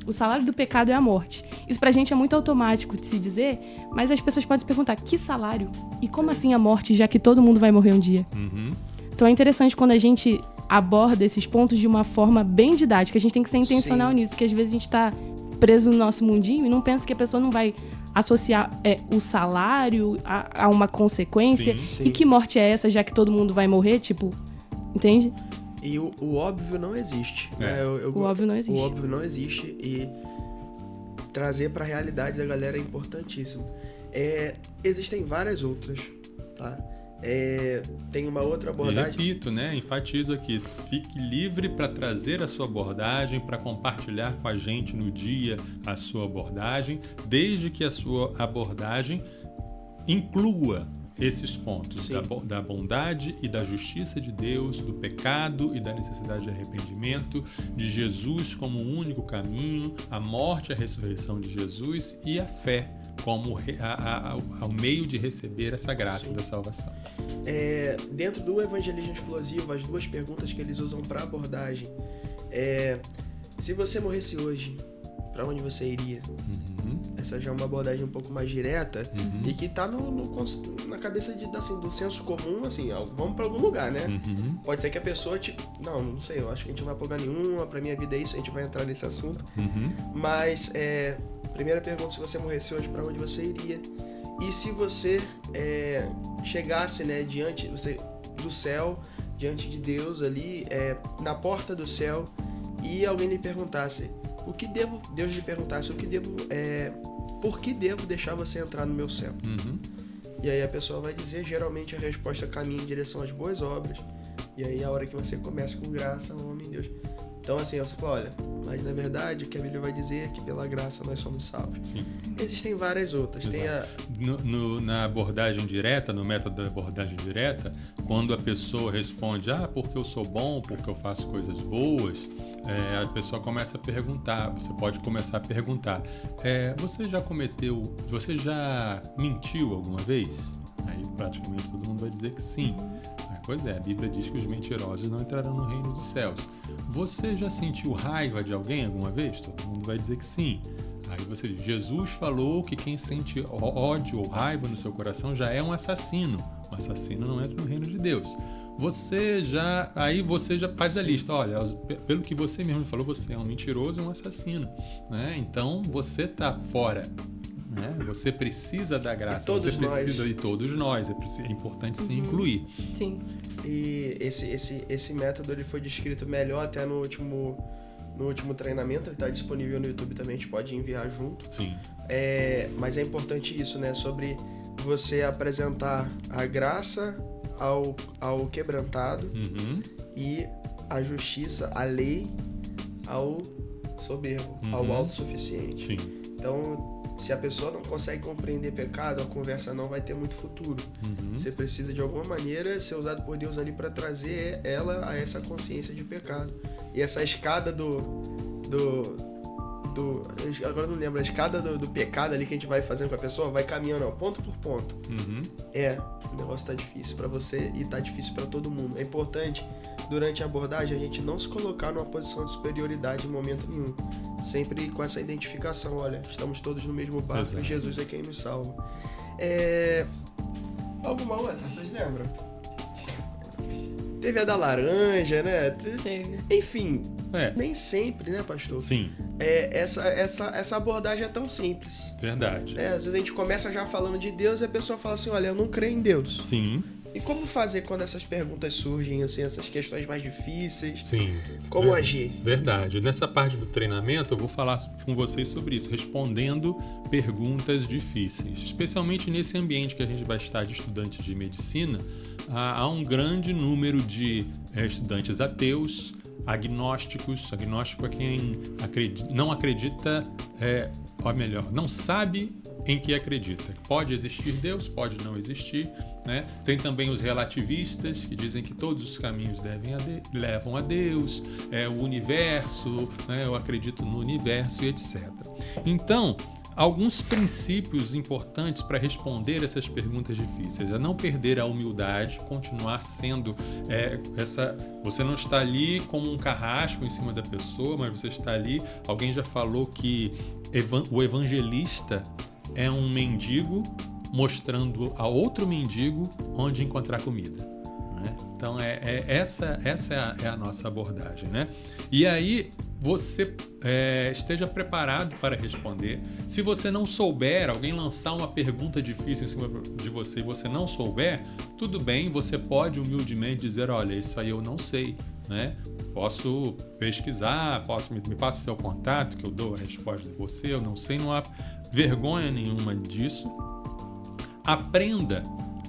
o salário do pecado é a morte. Isso pra gente é muito automático de se dizer, mas as pessoas podem se perguntar, que salário? E como assim a morte, já que todo mundo vai morrer um dia? Então é interessante quando a gente aborda esses pontos de uma forma bem didática. A gente tem que ser intencional nisso, porque às vezes a gente tá preso no nosso mundinho e não pensa que a pessoa não vai associar o salário a uma consequência. Sim. E que morte é essa, já que todo mundo vai morrer, tipo, entende? E o óbvio não existe. Né? O óbvio não existe. O óbvio não existe e trazer pra realidade da galera é importantíssimo. Existem várias outras, tá? Tem uma outra abordagem. E repito, né? Enfatizo aqui. Fique livre para trazer a sua abordagem, para compartilhar com a gente no dia a sua abordagem, desde que a sua abordagem inclua esses pontos da bondade e da justiça de Deus, do pecado e da necessidade de arrependimento, de Jesus como o único caminho, a morte e a ressurreição de Jesus e a fé como ao meio de receber essa graça da salvação. Dentro do evangelismo explosivo, as 2 perguntas que eles usam para abordagem se você morresse hoje, para onde você iria? Essa já é uma abordagem um pouco mais direta e que tá na cabeça do senso comum, assim, vamos para algum lugar, né? Pode ser que a pessoa não sei, eu acho que a gente não vai pra lugar nenhum, pra minha vida é isso, a gente vai entrar nesse assunto. Mas, primeira pergunta, se você morresse hoje, para onde você iria? E se você chegasse, né, diante do céu, diante de Deus ali, na porta do céu, e alguém lhe perguntasse, Deus lhe perguntasse, por que devo deixar você entrar no meu céu? E aí a pessoa vai dizer, geralmente a resposta caminha em direção às boas obras, e aí a hora que você começa com graça, homem, Deus. Então assim, você fala, olha, mas na verdade o que a Bíblia vai dizer é que pela graça nós somos salvos. Sim. Existem várias outras. Na abordagem direta, no método da abordagem direta, quando a pessoa responde, porque eu sou bom, porque eu faço coisas boas, a pessoa começa a perguntar, você pode começar a perguntar, você já mentiu alguma vez? Aí praticamente todo mundo vai dizer que sim. Pois é, a Bíblia diz que os mentirosos não entrarão no reino dos céus. Você já sentiu raiva de alguém alguma vez? Todo mundo vai dizer que sim. Aí você diz, Jesus falou que quem sente ódio ou raiva no seu coração já é um assassino. Um assassino não entra no reino de Deus. Aí você já faz a lista. Olha, pelo que você mesmo falou, você é um mentiroso e um assassino. Né? Então você está fora. Né? Você precisa da graça, de todos nós, é importante se incluir. Sim. E esse método ele foi descrito melhor até no último treinamento, ele está disponível no YouTube também, a gente pode enviar junto. Sim. Mas é importante isso, né? Sobre você apresentar a graça ao quebrantado e a justiça, a lei ao soberbo, ao autossuficiente. Sim. Então, se a pessoa não consegue compreender pecado, a conversa não vai ter muito futuro. Você precisa, de alguma maneira, ser usado por Deus ali para trazer ela a essa consciência de pecado. E essa escada agora eu não lembro, a escada do pecado ali que a gente vai fazendo com a pessoa, vai caminhando, ó, ponto por ponto. O negócio tá difícil pra você e tá difícil pra todo mundo. É importante, durante a abordagem, a gente não se colocar numa posição de superioridade em momento nenhum. Sempre com essa identificação, olha, estamos todos no mesmo barco. Exato. E Jesus é quem nos salva. Alguma outra, vocês lembram? Teve a da laranja, né? Teve. Enfim, nem sempre, né, pastor? Sim. Essa abordagem é tão simples. Verdade. Às vezes a gente começa já falando de Deus e a pessoa fala assim, olha, eu não creio em Deus. Sim. E como fazer quando essas perguntas surgem, assim, essas questões mais difíceis? Sim. Como agir? Verdade. Nessa parte do treinamento, eu vou falar com vocês sobre isso, respondendo perguntas difíceis. Especialmente nesse ambiente que a gente vai estar de estudantes de medicina, há um grande número de estudantes ateus, agnósticos. Agnóstico é quem não acredita, ou melhor, não sabe em que acredita. Pode existir Deus, pode não existir, né? Tem também os relativistas, que dizem que todos os caminhos levam a Deus, o universo, né? Eu acredito no universo e etc. Então, alguns princípios importantes para responder essas perguntas difíceis é não perder a humildade, continuar sendo você não está ali como um carrasco em cima da pessoa, mas você está ali. Alguém já falou que o evangelista é um mendigo mostrando a outro mendigo onde encontrar comida, né? Então essa é a nossa abordagem, né? E aí você esteja preparado para responder. Se você não souber, alguém lançar uma pergunta difícil em cima de você e você não souber, tudo bem, você pode humildemente dizer, olha, isso aí eu não sei, né? Posso pesquisar, me passa o seu contato que eu dou a resposta de você, eu não sei, não há vergonha nenhuma disso. Aprenda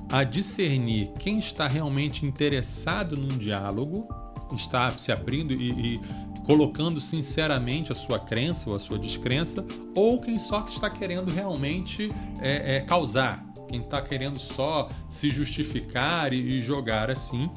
a discernir quem está realmente interessado num diálogo, está se abrindo e colocando sinceramente a sua crença ou a sua descrença, ou quem só está querendo realmente causar, quem está querendo só se justificar e jogar assim.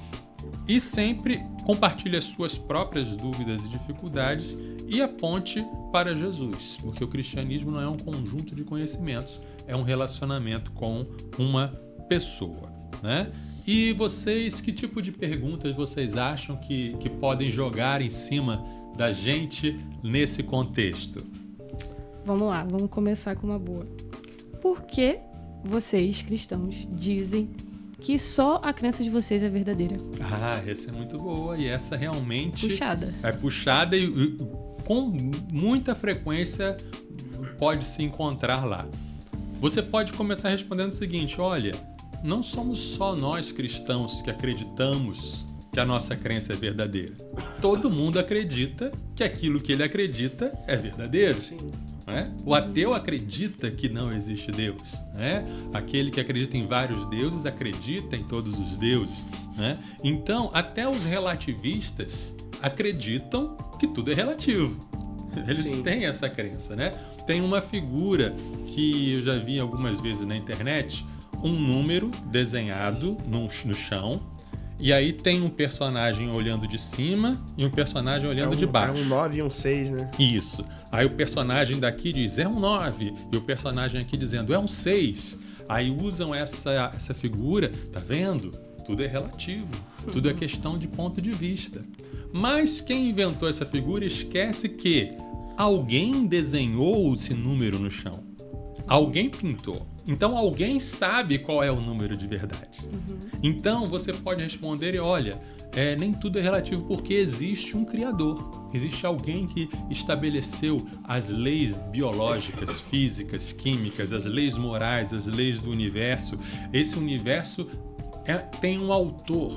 E sempre compartilhe as suas próprias dúvidas e dificuldades e aponte para Jesus, porque o cristianismo não é um conjunto de conhecimentos, é um relacionamento com uma pessoa, né? E vocês, que tipo de perguntas vocês acham que podem jogar em cima da gente nesse contexto? Vamos lá, vamos começar com uma boa. Por que vocês, cristãos, dizem que só a crença de vocês é verdadeira? Essa é muito boa e essa realmente... Puxada. É puxada e com muita frequência pode se encontrar lá. Você pode começar respondendo o seguinte, olha, não somos só nós cristãos que acreditamos que a nossa crença é verdadeira. Todo mundo acredita que aquilo que ele acredita é verdadeiro. Sim. Né? O ateu acredita que não existe Deus, né? Aquele que acredita em vários deuses acredita em todos os deuses, né? Então, até os relativistas acreditam que tudo é relativo. Eles têm essa crença, né? Tem uma figura que eu já vi algumas vezes na internet, um número desenhado no chão, e aí tem um personagem olhando de cima e um personagem olhando de baixo. É um 9 e um 6, né? Isso. Aí o personagem daqui diz, é um 9, e o personagem aqui dizendo, é um 6. Aí usam essa figura, tá vendo? Tudo é relativo, tudo é questão de ponto de vista. Mas quem inventou essa figura esquece que alguém desenhou esse número no chão. Alguém pintou. Então alguém sabe qual é o número de verdade. Então você pode responder e olha, nem tudo é relativo porque existe um criador. Existe alguém que estabeleceu as leis biológicas, físicas, químicas, as leis morais, as leis do universo. Esse universo tem um autor.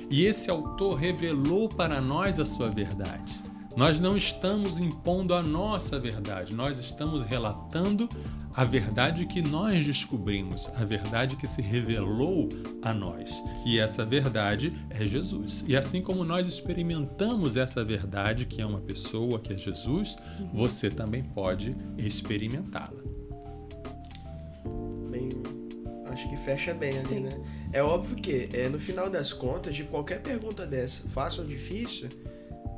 E esse autor revelou para nós a sua verdade. Nós não estamos impondo a nossa verdade, nós estamos relatando a verdade que nós descobrimos, a verdade que se revelou a nós. E essa verdade é Jesus. E assim como nós experimentamos essa verdade, que é uma pessoa, que é Jesus, você também pode experimentá-la. Bem, acho que fecha bem ali, Sim. né? É óbvio que, no final das contas, de qualquer pergunta dessa, fácil ou difícil,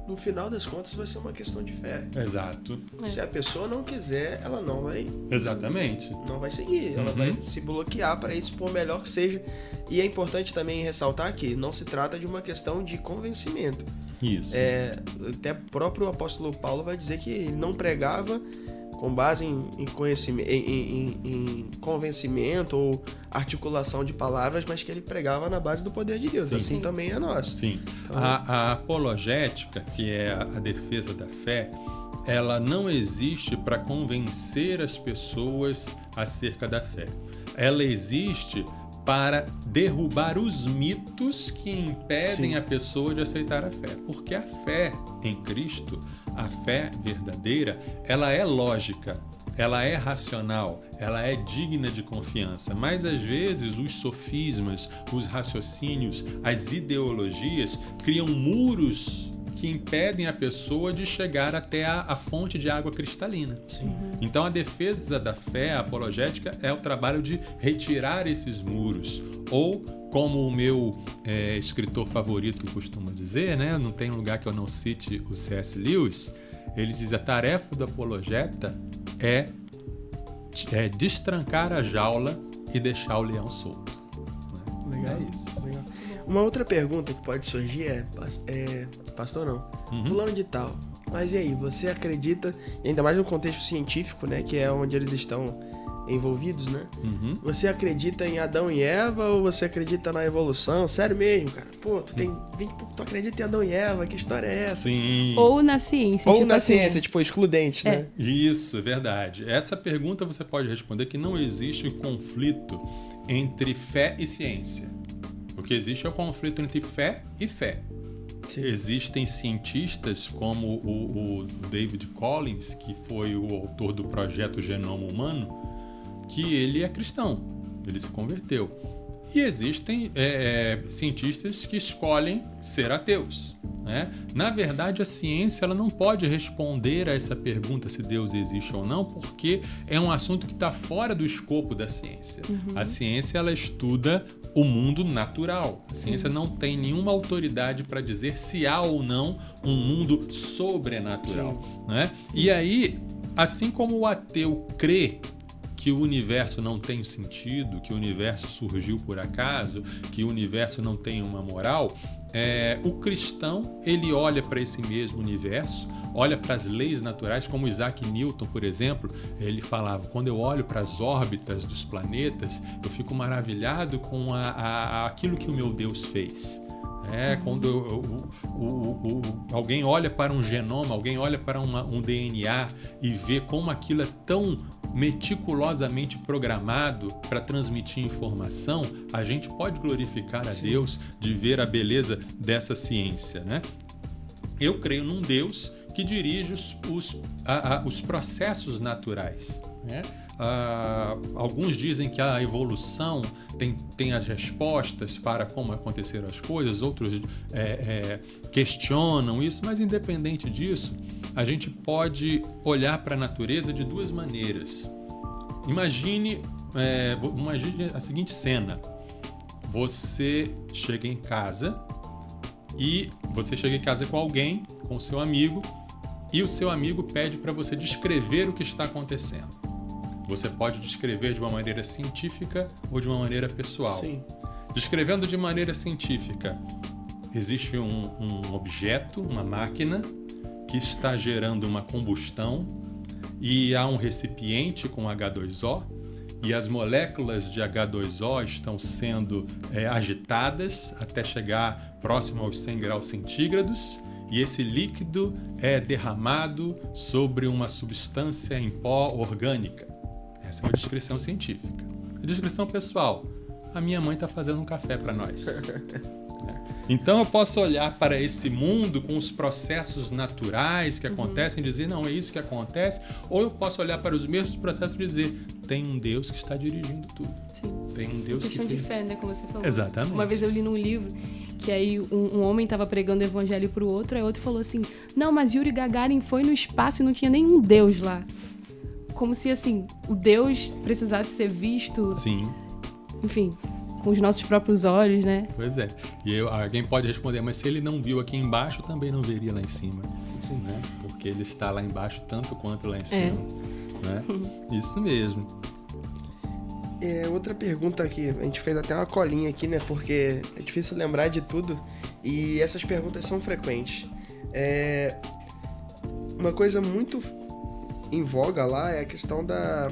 no final das contas vai ser uma questão de fé. Exato. Se a pessoa não quiser, ela não vai Exatamente. seguir. Ela vai se bloquear para isso, por melhor que seja. E é importante também ressaltar que não se trata de uma questão de convencimento. Isso. Até o próprio apóstolo Paulo vai dizer que ele não pregava com base em conhecimento, em convencimento ou articulação de palavras, mas que ele pregava na base do poder de Deus. Sim. Assim também é nós. Sim. Então, A apologética, que é a defesa da fé, ela não existe para convencer as pessoas acerca da fé. Ela existe para derrubar os mitos que impedem Sim. a pessoa de aceitar a fé. Porque a fé em Cristo, a fé verdadeira, ela é lógica, ela é racional, ela é digna de confiança. Mas às vezes os sofismas, os raciocínios, as ideologias criam muros que impedem a pessoa de chegar até a fonte de água cristalina. Sim. Então a defesa da fé, a apologética, é o trabalho de retirar esses muros. Ou, como o meu escritor favorito costuma dizer, né? Não tem lugar que eu não cite o C.S. Lewis, ele diz: a tarefa do apologeta é destrancar a jaula e deixar o leão solto. Né? Legal. É isso. Legal. Uma outra pergunta que pode surgir pastor não, fulano de tal, mas e aí, você acredita, ainda mais no contexto científico, né, que é onde eles estão envolvidos, né? Você acredita em Adão e Eva ou você acredita na evolução? Sério mesmo, cara? Pô, tu tem 20, tu acredita em Adão e Eva? Que história é essa? Sim. Ou na ciência. Ou tipo na assim, ciência, tipo, excludente, né? Isso, é verdade. Essa pergunta você pode responder que não existe conflito entre fé e ciência. O que existe é o conflito entre fé e fé. Sim. Existem cientistas como o David Collins, que foi o autor do projeto Genoma Humano, que ele é cristão, ele se converteu. E existem cientistas que escolhem ser ateus, né? Na verdade, a ciência ela não pode responder a essa pergunta se Deus existe ou não, porque é um assunto que está fora do escopo da ciência. A ciência ela estuda o mundo natural. A ciência não tem nenhuma autoridade para dizer se há ou não um mundo sobrenatural, né? E aí, assim como o ateu crê que o universo não tem sentido, que o universo surgiu por acaso, que o universo não tem uma moral, o cristão ele olha para esse mesmo universo, olha para as leis naturais, como Isaac Newton, por exemplo, ele falava: quando eu olho para as órbitas dos planetas, eu fico maravilhado com aquilo que o meu Deus fez. Quando alguém olha para um genoma, alguém olha para um DNA e vê como aquilo é tão meticulosamente programado para transmitir informação, a gente pode glorificar a Deus de ver a beleza dessa ciência, né? Eu creio num Deus que dirige os processos naturais, né? Alguns dizem que a evolução tem as respostas para como aconteceram as coisas, outros questionam isso, mas independente disso, a gente pode olhar para a natureza de duas maneiras. Imagine a seguinte cena: você chega em casa com alguém, com o seu amigo, e o seu amigo pede para você descrever o que está acontecendo. Você pode descrever de uma maneira científica ou de uma maneira pessoal. Sim. Descrevendo de maneira científica, existe um objeto, uma máquina, que está gerando uma combustão e há um recipiente com H2O e as moléculas de H2O estão sendo agitadas até chegar próximo aos 100 graus centígrados e esse líquido é derramado sobre uma substância em pó orgânica. Essa é uma descrição científica. A descrição pessoal: a minha mãe está fazendo um café para nós. Então eu posso olhar para esse mundo com os processos naturais que acontecem e dizer, não, é isso que acontece, ou eu posso olhar para os mesmos processos e dizer, tem um Deus que está dirigindo tudo. Sim. Tem um Deus questão que... de fé, né? Como você falou. Exatamente. Uma vez eu li num livro que aí um homem estava pregando o evangelho pro outro, aí outro falou assim, não, mas Yuri Gagarin foi no espaço e não tinha nenhum Deus lá. Como se, assim, o Deus precisasse ser visto... Sim. Enfim, com os nossos próprios olhos, né? Pois é. E alguém pode responder, mas se ele não viu aqui embaixo, também não veria lá em cima. Sim. Né? Porque ele está lá embaixo tanto quanto lá em cima. Né? Isso mesmo. Outra pergunta aqui, a gente fez até uma colinha aqui, né? Porque é difícil lembrar de tudo e essas perguntas são frequentes. Uma coisa muito em voga lá é a questão da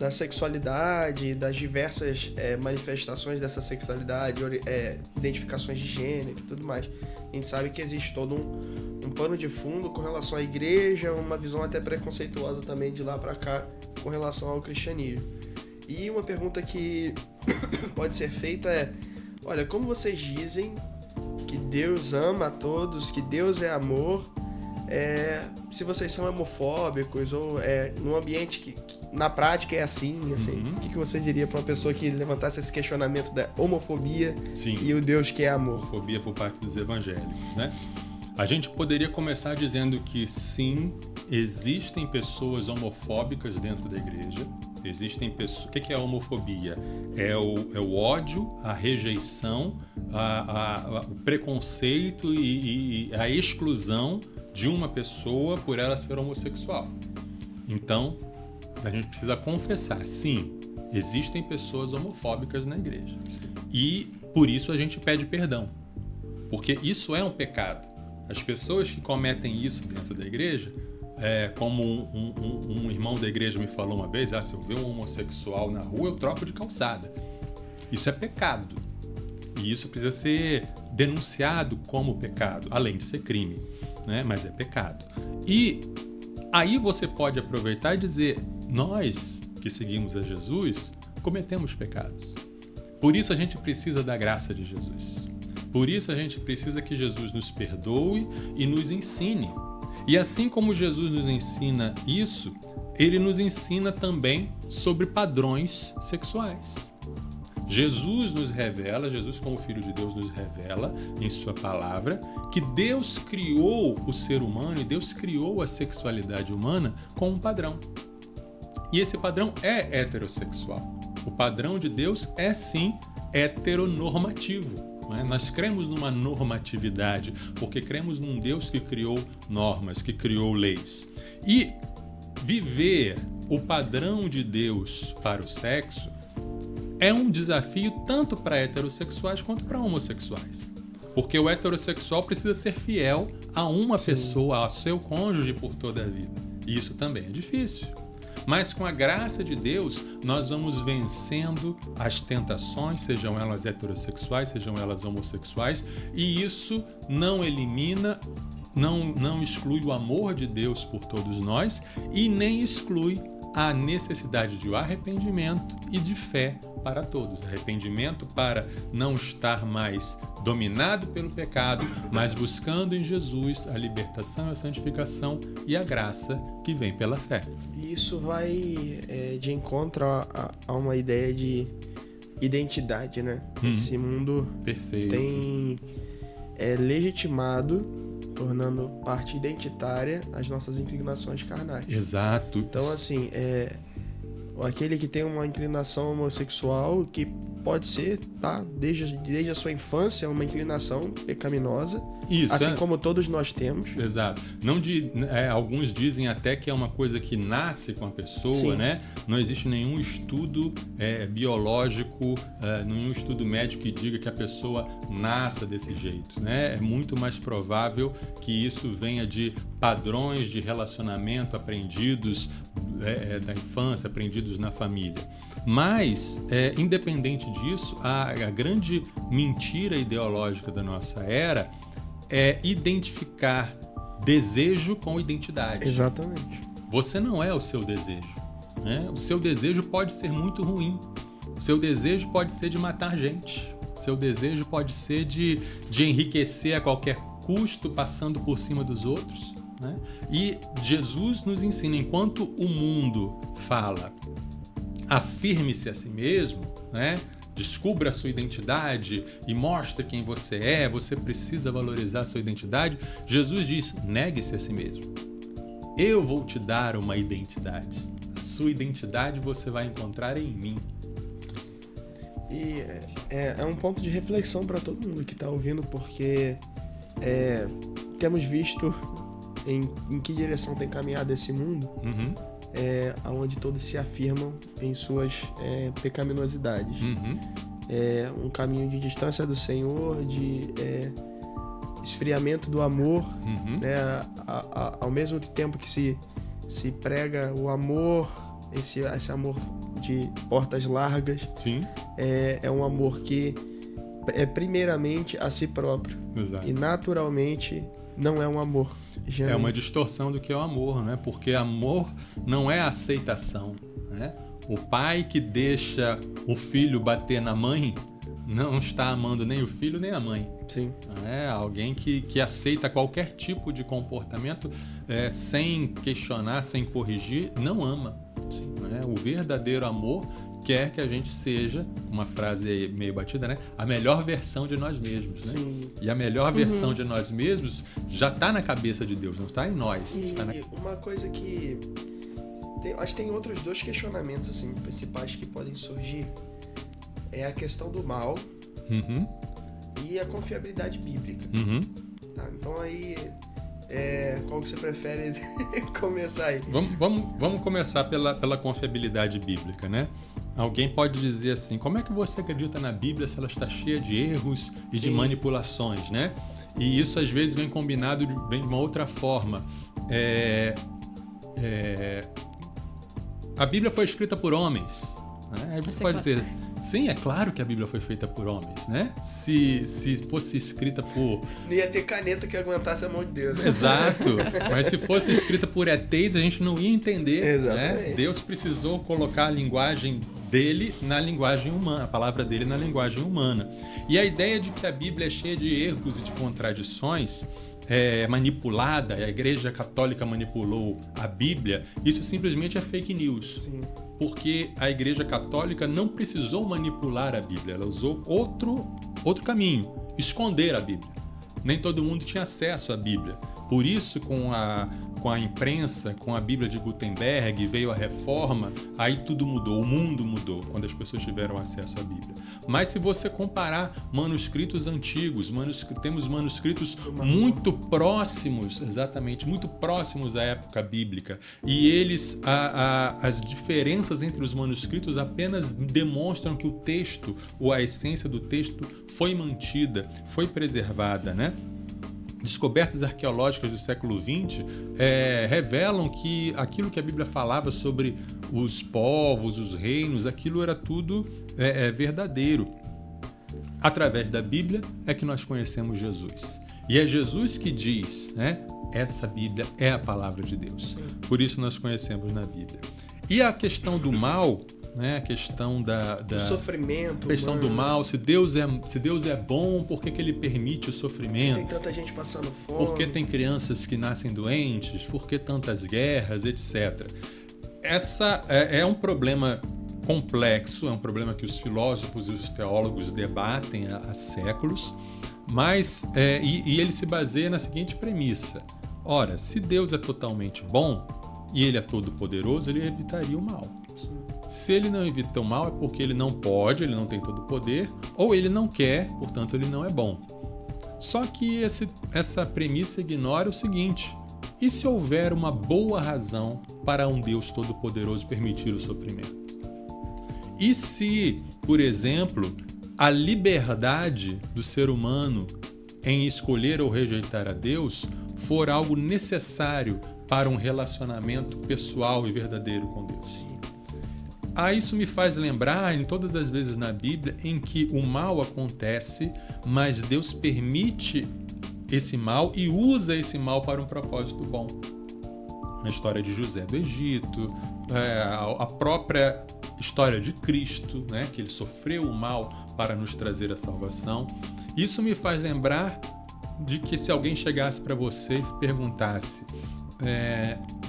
sexualidade, das diversas manifestações dessa sexualidade, identificações de gênero e tudo mais. A gente sabe que existe todo um pano de fundo com relação à igreja, uma visão até preconceituosa também de lá pra cá com relação ao cristianismo. E uma pergunta que pode ser feita é, olha, como vocês dizem que Deus ama a todos, que Deus é amor, se vocês são homofóbicos ou num ambiente que na prática é assim, o que você diria para uma pessoa que levantasse esse questionamento da homofobia e o Deus que é amor? Homofobia por parte dos evangélicos, né? A gente poderia começar dizendo que sim, existem pessoas homofóbicas dentro da igreja. Existem pessoas... O que é a homofobia? É o ódio, a rejeição, o preconceito e a exclusão de uma pessoa por ela ser homossexual. Então, a gente precisa confessar, sim, existem pessoas homofóbicas na igreja. E por isso a gente pede perdão. Porque isso é um pecado. As pessoas que cometem isso dentro da igreja... como um irmão da igreja me falou uma vez, se eu ver um homossexual na rua, eu troco de calçada. Isso é pecado. E isso precisa ser denunciado como pecado, além de ser crime, né? Mas é pecado. E aí você pode aproveitar e dizer, nós que seguimos a Jesus, cometemos pecados. Por isso a gente precisa da graça de Jesus. Por isso a gente precisa que Jesus nos perdoe e nos ensine. E assim como Jesus nos ensina isso, ele nos ensina também sobre padrões sexuais. Jesus nos revela, Jesus como Filho de Deus nos revela em sua palavra, que Deus criou o ser humano e Deus criou a sexualidade humana com um padrão. E esse padrão é heterossexual. O padrão de Deus é sim heteronormativo. Nós cremos numa normatividade, porque cremos num Deus que criou normas, que criou leis. E viver o padrão de Deus para o sexo é um desafio tanto para heterossexuais quanto para homossexuais. Porque o heterossexual precisa ser fiel a uma pessoa, ao seu cônjuge por toda a vida. E isso também é difícil. Mas com a graça de Deus, nós vamos vencendo as tentações, sejam elas heterossexuais, sejam elas homossexuais, e isso não elimina, não exclui o amor de Deus por todos nós e nem exclui a necessidade de arrependimento e de fé para todos. Arrependimento para não estar mais dominado pelo pecado, mas buscando em Jesus a libertação, a santificação e a graça que vem pela fé. E isso vai de encontro a uma ideia de identidade, né? Esse mundo tem legitimado, tornando parte identitária as nossas inclinações carnais. Exato. Então, assim, aquele que tem uma inclinação homossexual, que pode ser, tá, desde a sua infância, uma inclinação pecaminosa, isso, assim como todos nós temos. Exato. Alguns dizem até que é uma coisa que nasce com a pessoa, Sim. né? Não existe nenhum estudo biológico, nenhum estudo médico que diga que a pessoa nasça desse jeito, né? É muito mais provável que isso venha de padrões de relacionamento aprendidos da infância, aprendidos na família. Mas, independente disso, a grande mentira ideológica da nossa era é identificar desejo com identidade. Exatamente. Você não é o seu desejo, né? O seu desejo pode ser muito ruim. O seu desejo pode ser de matar gente. O seu desejo pode ser de enriquecer a qualquer custo, passando por cima dos outros, né? E Jesus nos ensina, enquanto o mundo fala afirme-se a si mesmo, né? Descubra a sua identidade e mostre quem você é, você precisa valorizar a sua identidade. Jesus diz, negue-se a si mesmo. Eu vou te dar uma identidade. A sua identidade você vai encontrar em mim. E é um ponto de reflexão para todo mundo que está ouvindo, porque temos visto em que direção tem caminhado esse mundo, onde todos se afirmam em suas pecaminosidades. Um caminho de distância do Senhor, de esfriamento do amor, né? Ao mesmo tempo que se prega o amor, esse amor de portas largas. Sim. É um amor que é primeiramente a si próprio. Exato. E naturalmente não é um amor genuíno. É uma distorção do que é o amor, né? Porque amor não é aceitação, né? O pai que deixa o filho bater na mãe não está amando nem o filho nem a mãe. Sim. É alguém que aceita qualquer tipo de comportamento sem questionar, sem corrigir, não ama. Né? O verdadeiro amor quer que a gente seja, uma frase meio batida, né? A melhor versão de nós mesmos. Né? Sim. E a melhor versão de nós mesmos já está na cabeça de Deus, não está em nós. E está uma coisa que... acho que tem outros dois questionamentos assim, principais que podem surgir. É a questão do mal e a confiabilidade bíblica. Tá, então aí, qual que você prefere começar aí? Vamos começar pela confiabilidade bíblica, né? Alguém pode dizer assim, como é que você acredita na Bíblia se ela está cheia de erros e de manipulações, né? E isso às vezes vem combinado de uma outra forma. A Bíblia foi escrita por homens. Né? Aí você pode dizer, sim, é claro que a Bíblia foi feita por homens, né? Se fosse escrita por... Não ia ter caneta que aguentasse a mão de Deus. Né? Exato. Mas se fosse escrita por ETs, a gente não ia entender. Exatamente. Né? Deus precisou colocar a linguagem dele na linguagem humana, a palavra dele na linguagem humana. E a ideia de que a Bíblia é cheia de erros e de contradições, manipulada, a Igreja Católica manipulou a Bíblia, isso simplesmente é fake news. Sim. Porque a Igreja Católica não precisou manipular a Bíblia, ela usou outro caminho, esconder a Bíblia. Nem todo mundo tinha acesso à Bíblia. Por isso, com a imprensa, com a Bíblia de Gutenberg, veio a reforma, aí tudo mudou, o mundo mudou, quando as pessoas tiveram acesso à Bíblia. Mas se você comparar manuscritos antigos, temos manuscritos muito próximos, exatamente, muito próximos à época bíblica, e eles, as diferenças entre os manuscritos apenas demonstram que o texto, ou a essência do texto, foi mantida, foi preservada, né? Descobertas arqueológicas do século XX revelam que aquilo que a Bíblia falava sobre os povos, os reinos, aquilo era tudo verdadeiro. Através da Bíblia é que nós conhecemos Jesus. E é Jesus que diz, né? Essa Bíblia é a palavra de Deus. Por isso nós conhecemos na Bíblia. E a questão do mal, né? A questão do sofrimento, a questão do mal, se Deus é bom, por que ele permite o sofrimento? Tem tanta gente passando fome. Por que tem crianças que nascem doentes? Por que tantas guerras, etc. Essa é um problema complexo, é um problema que os filósofos e os teólogos debatem há séculos, mas e ele se baseia na seguinte premissa: ora, se Deus é totalmente bom e ele é todo poderoso, ele evitaria o mal. Se ele não evita o mal, é porque ele não pode, ele não tem todo o poder, ou ele não quer, portanto ele não é bom. Só que essa premissa ignora o seguinte: e se houver uma boa razão para um Deus todo-poderoso permitir o sofrimento? E se, por exemplo, a liberdade do ser humano em escolher ou rejeitar a Deus for algo necessário para um relacionamento pessoal e verdadeiro com Deus? Isso me faz lembrar em todas as vezes na Bíblia em que o mal acontece, mas Deus permite esse mal e usa esse mal para um propósito bom. Na história de José do Egito, a própria história de Cristo, né, que ele sofreu o mal para nos trazer a salvação. Isso me faz lembrar de que se alguém chegasse para você e perguntasse: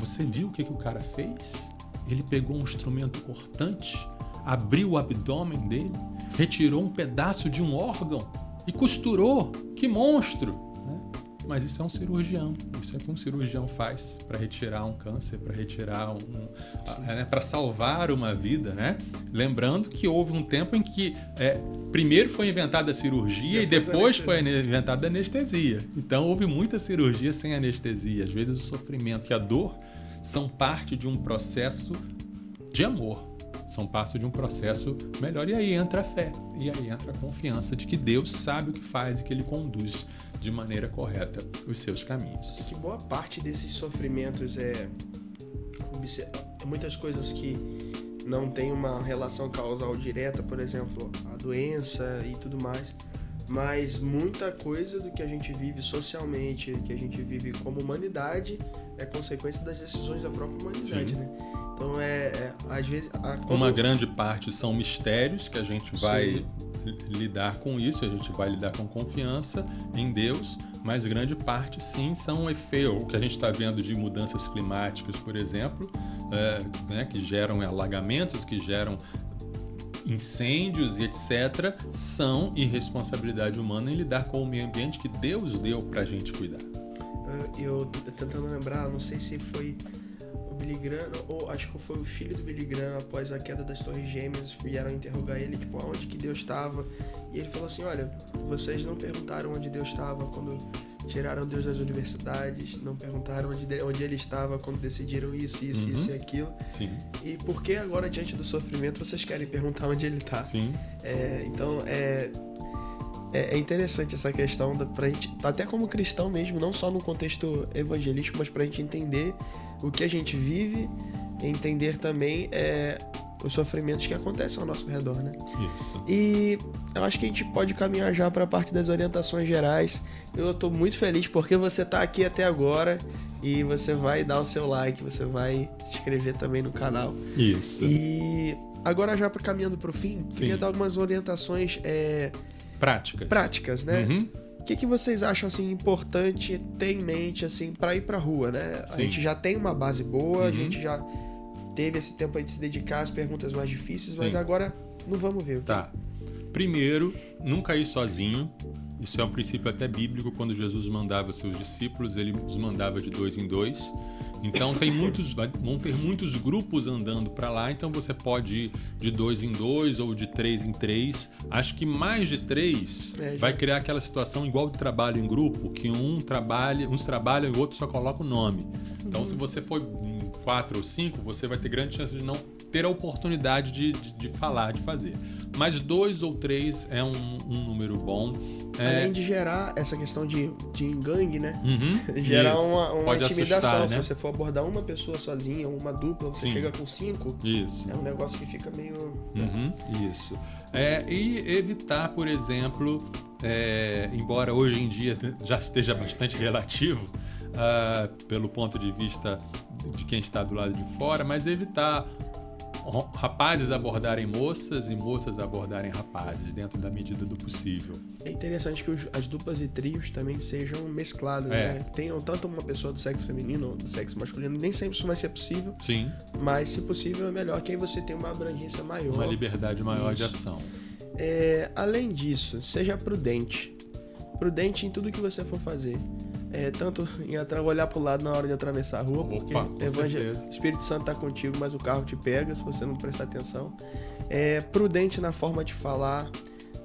você viu o que o cara fez? ele pegou um instrumento cortante, abriu o abdômen dele, retirou um pedaço de um órgão e costurou. Que monstro! Né? Mas isso é um cirurgião. Isso é o que um cirurgião faz para retirar um câncer, para retirar para salvar uma vida, né? Lembrando que houve um tempo em que primeiro foi inventada a cirurgia e depois foi inventada a anestesia. Então houve muita cirurgia sem anestesia. Às vezes o sofrimento e a dor são parte de um processo de amor, são parte de um processo melhor. E aí entra a fé, e aí entra a confiança de que Deus sabe o que faz e que Ele conduz de maneira correta os seus caminhos. E que boa parte desses sofrimentos muitas coisas que não tem uma relação causal direta, por exemplo, a doença e tudo mais, mas muita coisa do que a gente vive socialmente, que a gente vive como humanidade, é consequência das decisões da própria humanidade, né? Então, às vezes... Uma grande parte são mistérios que a gente vai lidar com isso, a gente vai lidar com confiança em Deus, mas grande parte, sim, são efeitos, o que a gente está vendo de mudanças climáticas, por exemplo, que geram alagamentos, que geram incêndios e etc., são irresponsabilidade humana em lidar com o meio ambiente que Deus deu para a gente cuidar. Eu tô tentando lembrar, não sei se foi o Billy Graham, ou acho que foi o filho do Billy Graham, após a queda das Torres Gêmeas, vieram interrogar ele, tipo, aonde que Deus estava, e ele falou assim, olha, vocês não perguntaram onde Deus estava quando tiraram Deus das universidades, não perguntaram onde ele estava quando decidiram isso e aquilo. Sim. E por que agora, diante do sofrimento, vocês querem perguntar onde ele está? Sim. Então, é interessante essa questão pra gente, até como cristão mesmo, não só no contexto evangelístico, mas pra gente entender o que a gente vive, entender também os sofrimentos que acontecem ao nosso redor, né? Isso. E eu acho que a gente pode caminhar já para a parte das orientações gerais. Eu tô muito feliz porque você tá aqui até agora e você vai dar o seu like, você vai se inscrever também no canal. Isso. E agora já caminhando pro fim, queria dar algumas orientações práticas, né? O que vocês acham assim importante ter em mente assim para ir pra rua, né? A gente já tem uma base boa, a gente já teve esse tempo aí de se dedicar às perguntas mais difíceis, mas agora não vamos ver. Tá. Primeiro, nunca ir sozinho. Isso é um princípio até bíblico. Quando Jesus mandava seus discípulos, ele os mandava de 2 em 2. Então vão ter muitos grupos andando para lá, então você pode ir de 2 em 2 ou de 3 em 3. Acho que mais de 3 vai criar aquela situação igual de trabalho em grupo, que uns trabalham e o outro só coloca o nome. Então se você for 4 ou 5, você vai ter grande chance de não ter a oportunidade de falar, de fazer. Mas 2 ou 3 é um número bom. Além de gerar essa questão de engangue, né? Gerar uma intimidação. Assustar, né? Se você for abordar uma pessoa sozinha, uma dupla, você chega com 5. Isso. É um negócio que fica meio... Isso. E evitar, por exemplo, embora hoje em dia já esteja bastante relativo, pelo ponto de vista de quem está do lado de fora, mas evitar rapazes abordarem moças e moças abordarem rapazes dentro da medida do possível. É interessante que as duplas e trios também sejam mescladas, né? Tenham tanto uma pessoa do sexo feminino ou do sexo masculino, nem sempre isso vai ser possível. Sim. Mas, se possível, é melhor que aí você tenha uma abrangência maior. Uma liberdade maior de ação. Além disso, seja prudente. Prudente em tudo que você for fazer. Tanto em olhar pro lado na hora de atravessar a rua, porque o Espírito Santo tá contigo, mas o carro te pega se você não prestar atenção. Prudente na forma de falar,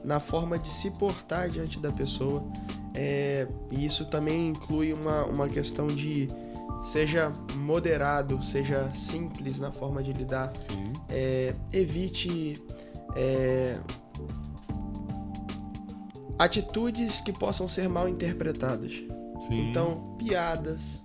na forma de se portar diante da pessoa. E isso também inclui uma questão de seja moderado, seja simples na forma de lidar. Sim. Evite atitudes que possam ser mal interpretadas. Sim. Então, piadas.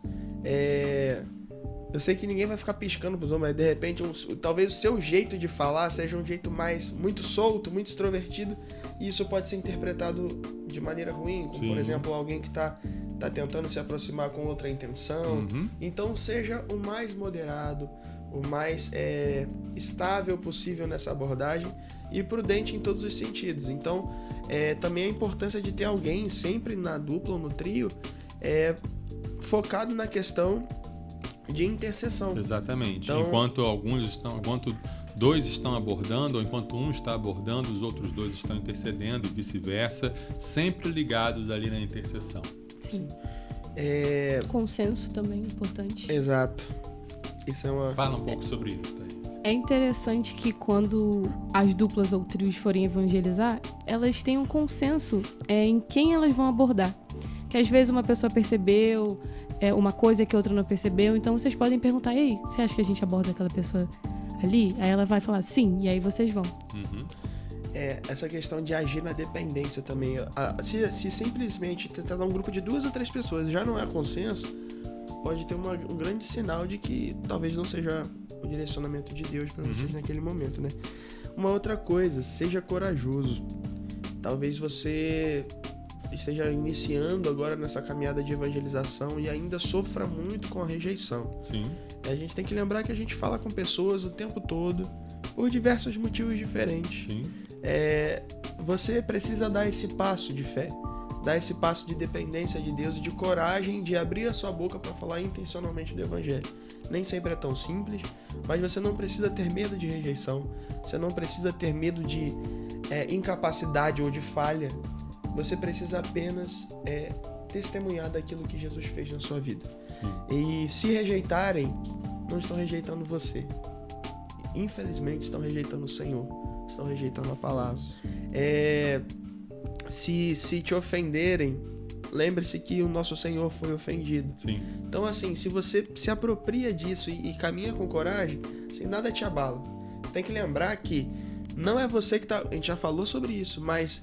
Eu sei que ninguém vai ficar piscando pros homens, mas de repente, talvez o seu jeito de falar seja um jeito muito solto, muito extrovertido, e isso pode ser interpretado de maneira ruim, como, por exemplo, alguém que tá tentando se aproximar com outra intenção. Então, seja o mais moderado, o mais estável possível nessa abordagem e prudente em todos os sentidos. Então, também a importância de ter alguém sempre na dupla ou no trio focado na questão de intercessão. Exatamente. Então, Enquanto dois estão abordando, ou enquanto um está abordando, os outros dois estão intercedendo e vice-versa, sempre ligados ali na intercessão. Sim. Consenso também é importante. Exato. Isso é uma... Fala um pouco sobre isso, Thaís. É interessante que quando as duplas ou trios forem evangelizar, elas tenham um consenso em quem elas vão abordar. Que às vezes uma pessoa percebeu uma coisa que a outra não percebeu, então vocês podem perguntar: ei, você acha que a gente aborda aquela pessoa ali? Aí ela vai falar sim, e aí vocês vão. Uhum. Essa questão de agir na dependência também. Se simplesmente tentar dar um grupo de 2 ou 3 pessoas já não é consenso, pode ter um grande sinal de que talvez não seja o direcionamento de Deus para vocês naquele momento, né? Uma outra coisa, seja corajoso. Talvez você esteja iniciando agora nessa caminhada de evangelização e ainda sofra muito com a rejeição. Sim. A gente tem que lembrar que a gente fala com pessoas o tempo todo por diversos motivos diferentes. Sim. Você precisa dar esse passo de fé, dar esse passo de dependência de Deus e de coragem de abrir a sua boca para falar intencionalmente do Evangelho. Nem sempre é tão simples, mas você não precisa ter medo de rejeição, você não precisa ter medo de incapacidade ou de falha. Você precisa apenas testemunhar daquilo que Jesus fez na sua vida. Sim. E se rejeitarem, não estão rejeitando você. Infelizmente, estão rejeitando o Senhor. Estão rejeitando a palavra. Se te ofenderem, lembre-se que o nosso Senhor foi ofendido. Sim. Então, assim, se você se apropria disso e caminha com coragem, assim, nada te abala. Tem que lembrar que não é você que tá... A gente já falou sobre isso, mas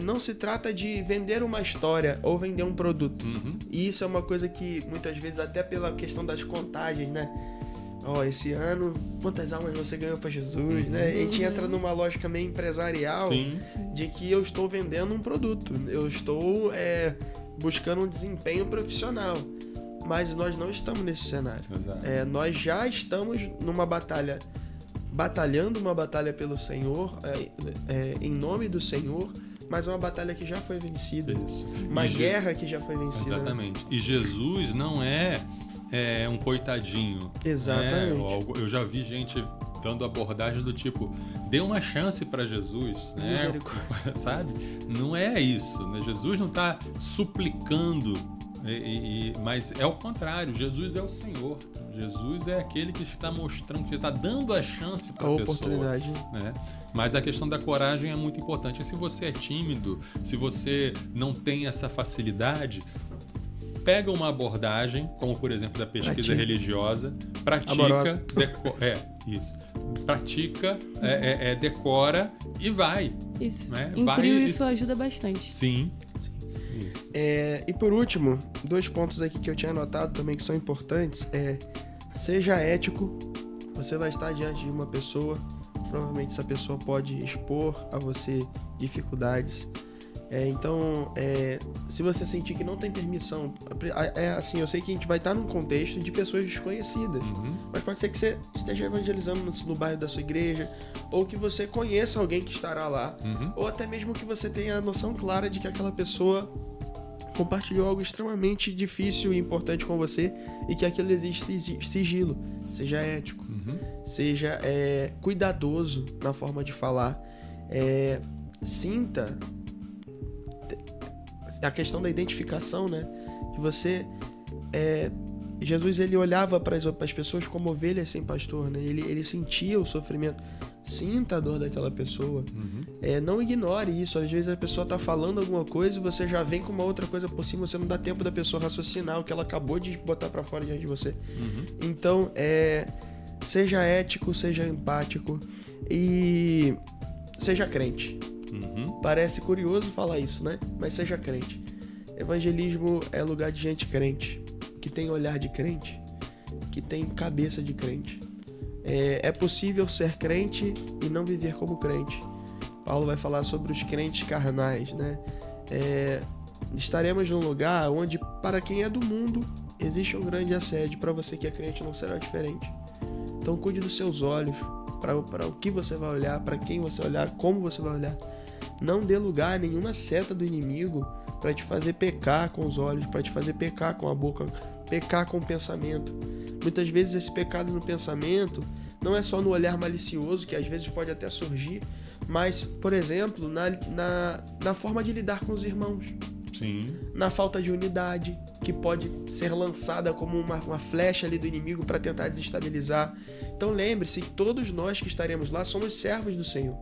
não se trata de vender uma história ou vender um produto. E isso é uma coisa que, muitas vezes, até pela questão das contagens, né? Esse ano, quantas almas você ganhou para Jesus, né? A gente entra numa lógica meio empresarial. Sim. De que eu estou vendendo um produto, eu estou buscando um desempenho profissional, mas nós não estamos nesse cenário. Nós já estamos numa batalha, batalhando uma batalha pelo Senhor, em nome do Senhor, mas uma batalha que já foi vencida. Isso. Uma guerra que já foi vencida. Exatamente. E Jesus não é um coitadinho. Exatamente. Eu já vi gente dando abordagem do tipo, dê uma chance para Jesus, né? Sabe? Não é isso, né? Jesus não está suplicando, mas é o contrário. Jesus é o Senhor. Jesus é aquele que está mostrando, que está dando a chance para a pessoa. Oportunidade. Né? Mas a questão da coragem é muito importante. E se você é tímido, se você não tem essa facilidade, pega uma abordagem, como por exemplo da pesquisa religiosa, pratica, decora e vai. Isso. Né? Em trio isso ajuda bastante. Sim. Isso. E por último, 2 pontos aqui que eu tinha anotado também que são importantes. Seja ético. Você vai estar diante de uma pessoa, provavelmente essa pessoa pode expor a você dificuldades. Então, se você sentir que não tem permissão, assim, eu sei que a gente vai estar num contexto de pessoas desconhecidas, mas pode ser que você esteja evangelizando no bairro da sua igreja, ou que você conheça alguém que estará lá, ou até mesmo que você tenha a noção clara de que aquela pessoa compartilhou algo extremamente difícil e importante com você e que aquilo existe sigilo. Seja ético, seja cuidadoso na forma de falar, sinta a questão da identificação, né? De você... Jesus, ele olhava para as pessoas como ovelhas sem pastor, né? Ele sentia o sofrimento. Sinta a dor daquela pessoa. Não ignore isso. Às vezes a pessoa tá falando alguma coisa e você já vem com uma outra coisa por cima, você não dá tempo da pessoa raciocinar o que ela acabou de botar para fora diante de você. Então, seja ético, seja empático e seja crente. Parece curioso falar isso, né? Mas seja crente. Evangelismo é lugar de gente crente, que tem olhar de crente, que tem cabeça de crente. É possível ser crente e não viver como crente. Paulo vai falar sobre os crentes carnais, né? Estaremos num lugar onde, para quem é do mundo, existe um grande assédio. Para você que é crente, não será diferente. Então, cuide dos seus olhos, para o que você vai olhar, para quem você vai olhar, como você vai olhar. Não dê lugar a nenhuma seta do inimigo para te fazer pecar com os olhos, para te fazer pecar com a boca, pecar com o pensamento. Muitas vezes esse pecado no pensamento não é só no olhar malicioso, que às vezes pode até surgir, mas, por exemplo, na forma de lidar com os irmãos. Sim. Na falta de unidade, que pode ser lançada como uma flecha ali do inimigo para tentar desestabilizar. Então lembre-se que todos nós que estaremos lá somos servos do Senhor.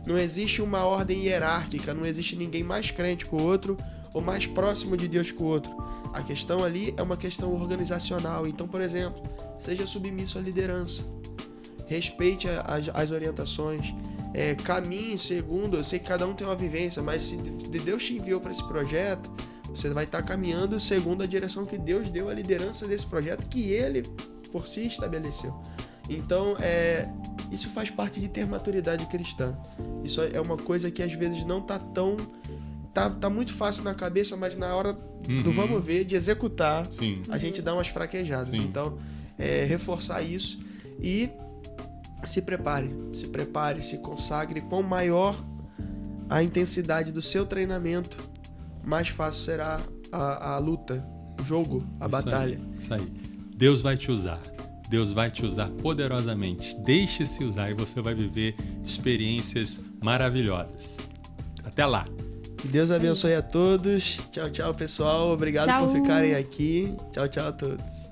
Não existe uma ordem hierárquica, não existe ninguém mais crente que o outro ou mais próximo de Deus que o outro. A questão ali é uma questão organizacional. Então, por exemplo, seja submisso à liderança. Respeite as orientações. Caminhe segundo, eu sei que cada um tem uma vivência, mas se Deus te enviou para esse projeto, você vai estar caminhando segundo a direção que Deus deu à liderança desse projeto, que Ele por si estabeleceu. Então, isso faz parte de ter maturidade cristã. Isso é uma coisa que às vezes não tá tão... Tá muito fácil na cabeça, mas na hora do vamos ver, de executar, Sim. a gente dá umas fraquejadas. Sim. Então, reforçar isso e se prepare, se consagre. Quanto maior a intensidade do seu treinamento, mais fácil será a luta, o jogo, a batalha. Isso aí. Deus vai te usar. Deus vai te usar poderosamente. Deixe-se usar e você vai viver experiências maravilhosas. Até lá. Que Deus abençoe a todos. Tchau, tchau, pessoal. Obrigado Tchau. por ficarem aqui. Tchau, tchau a todos.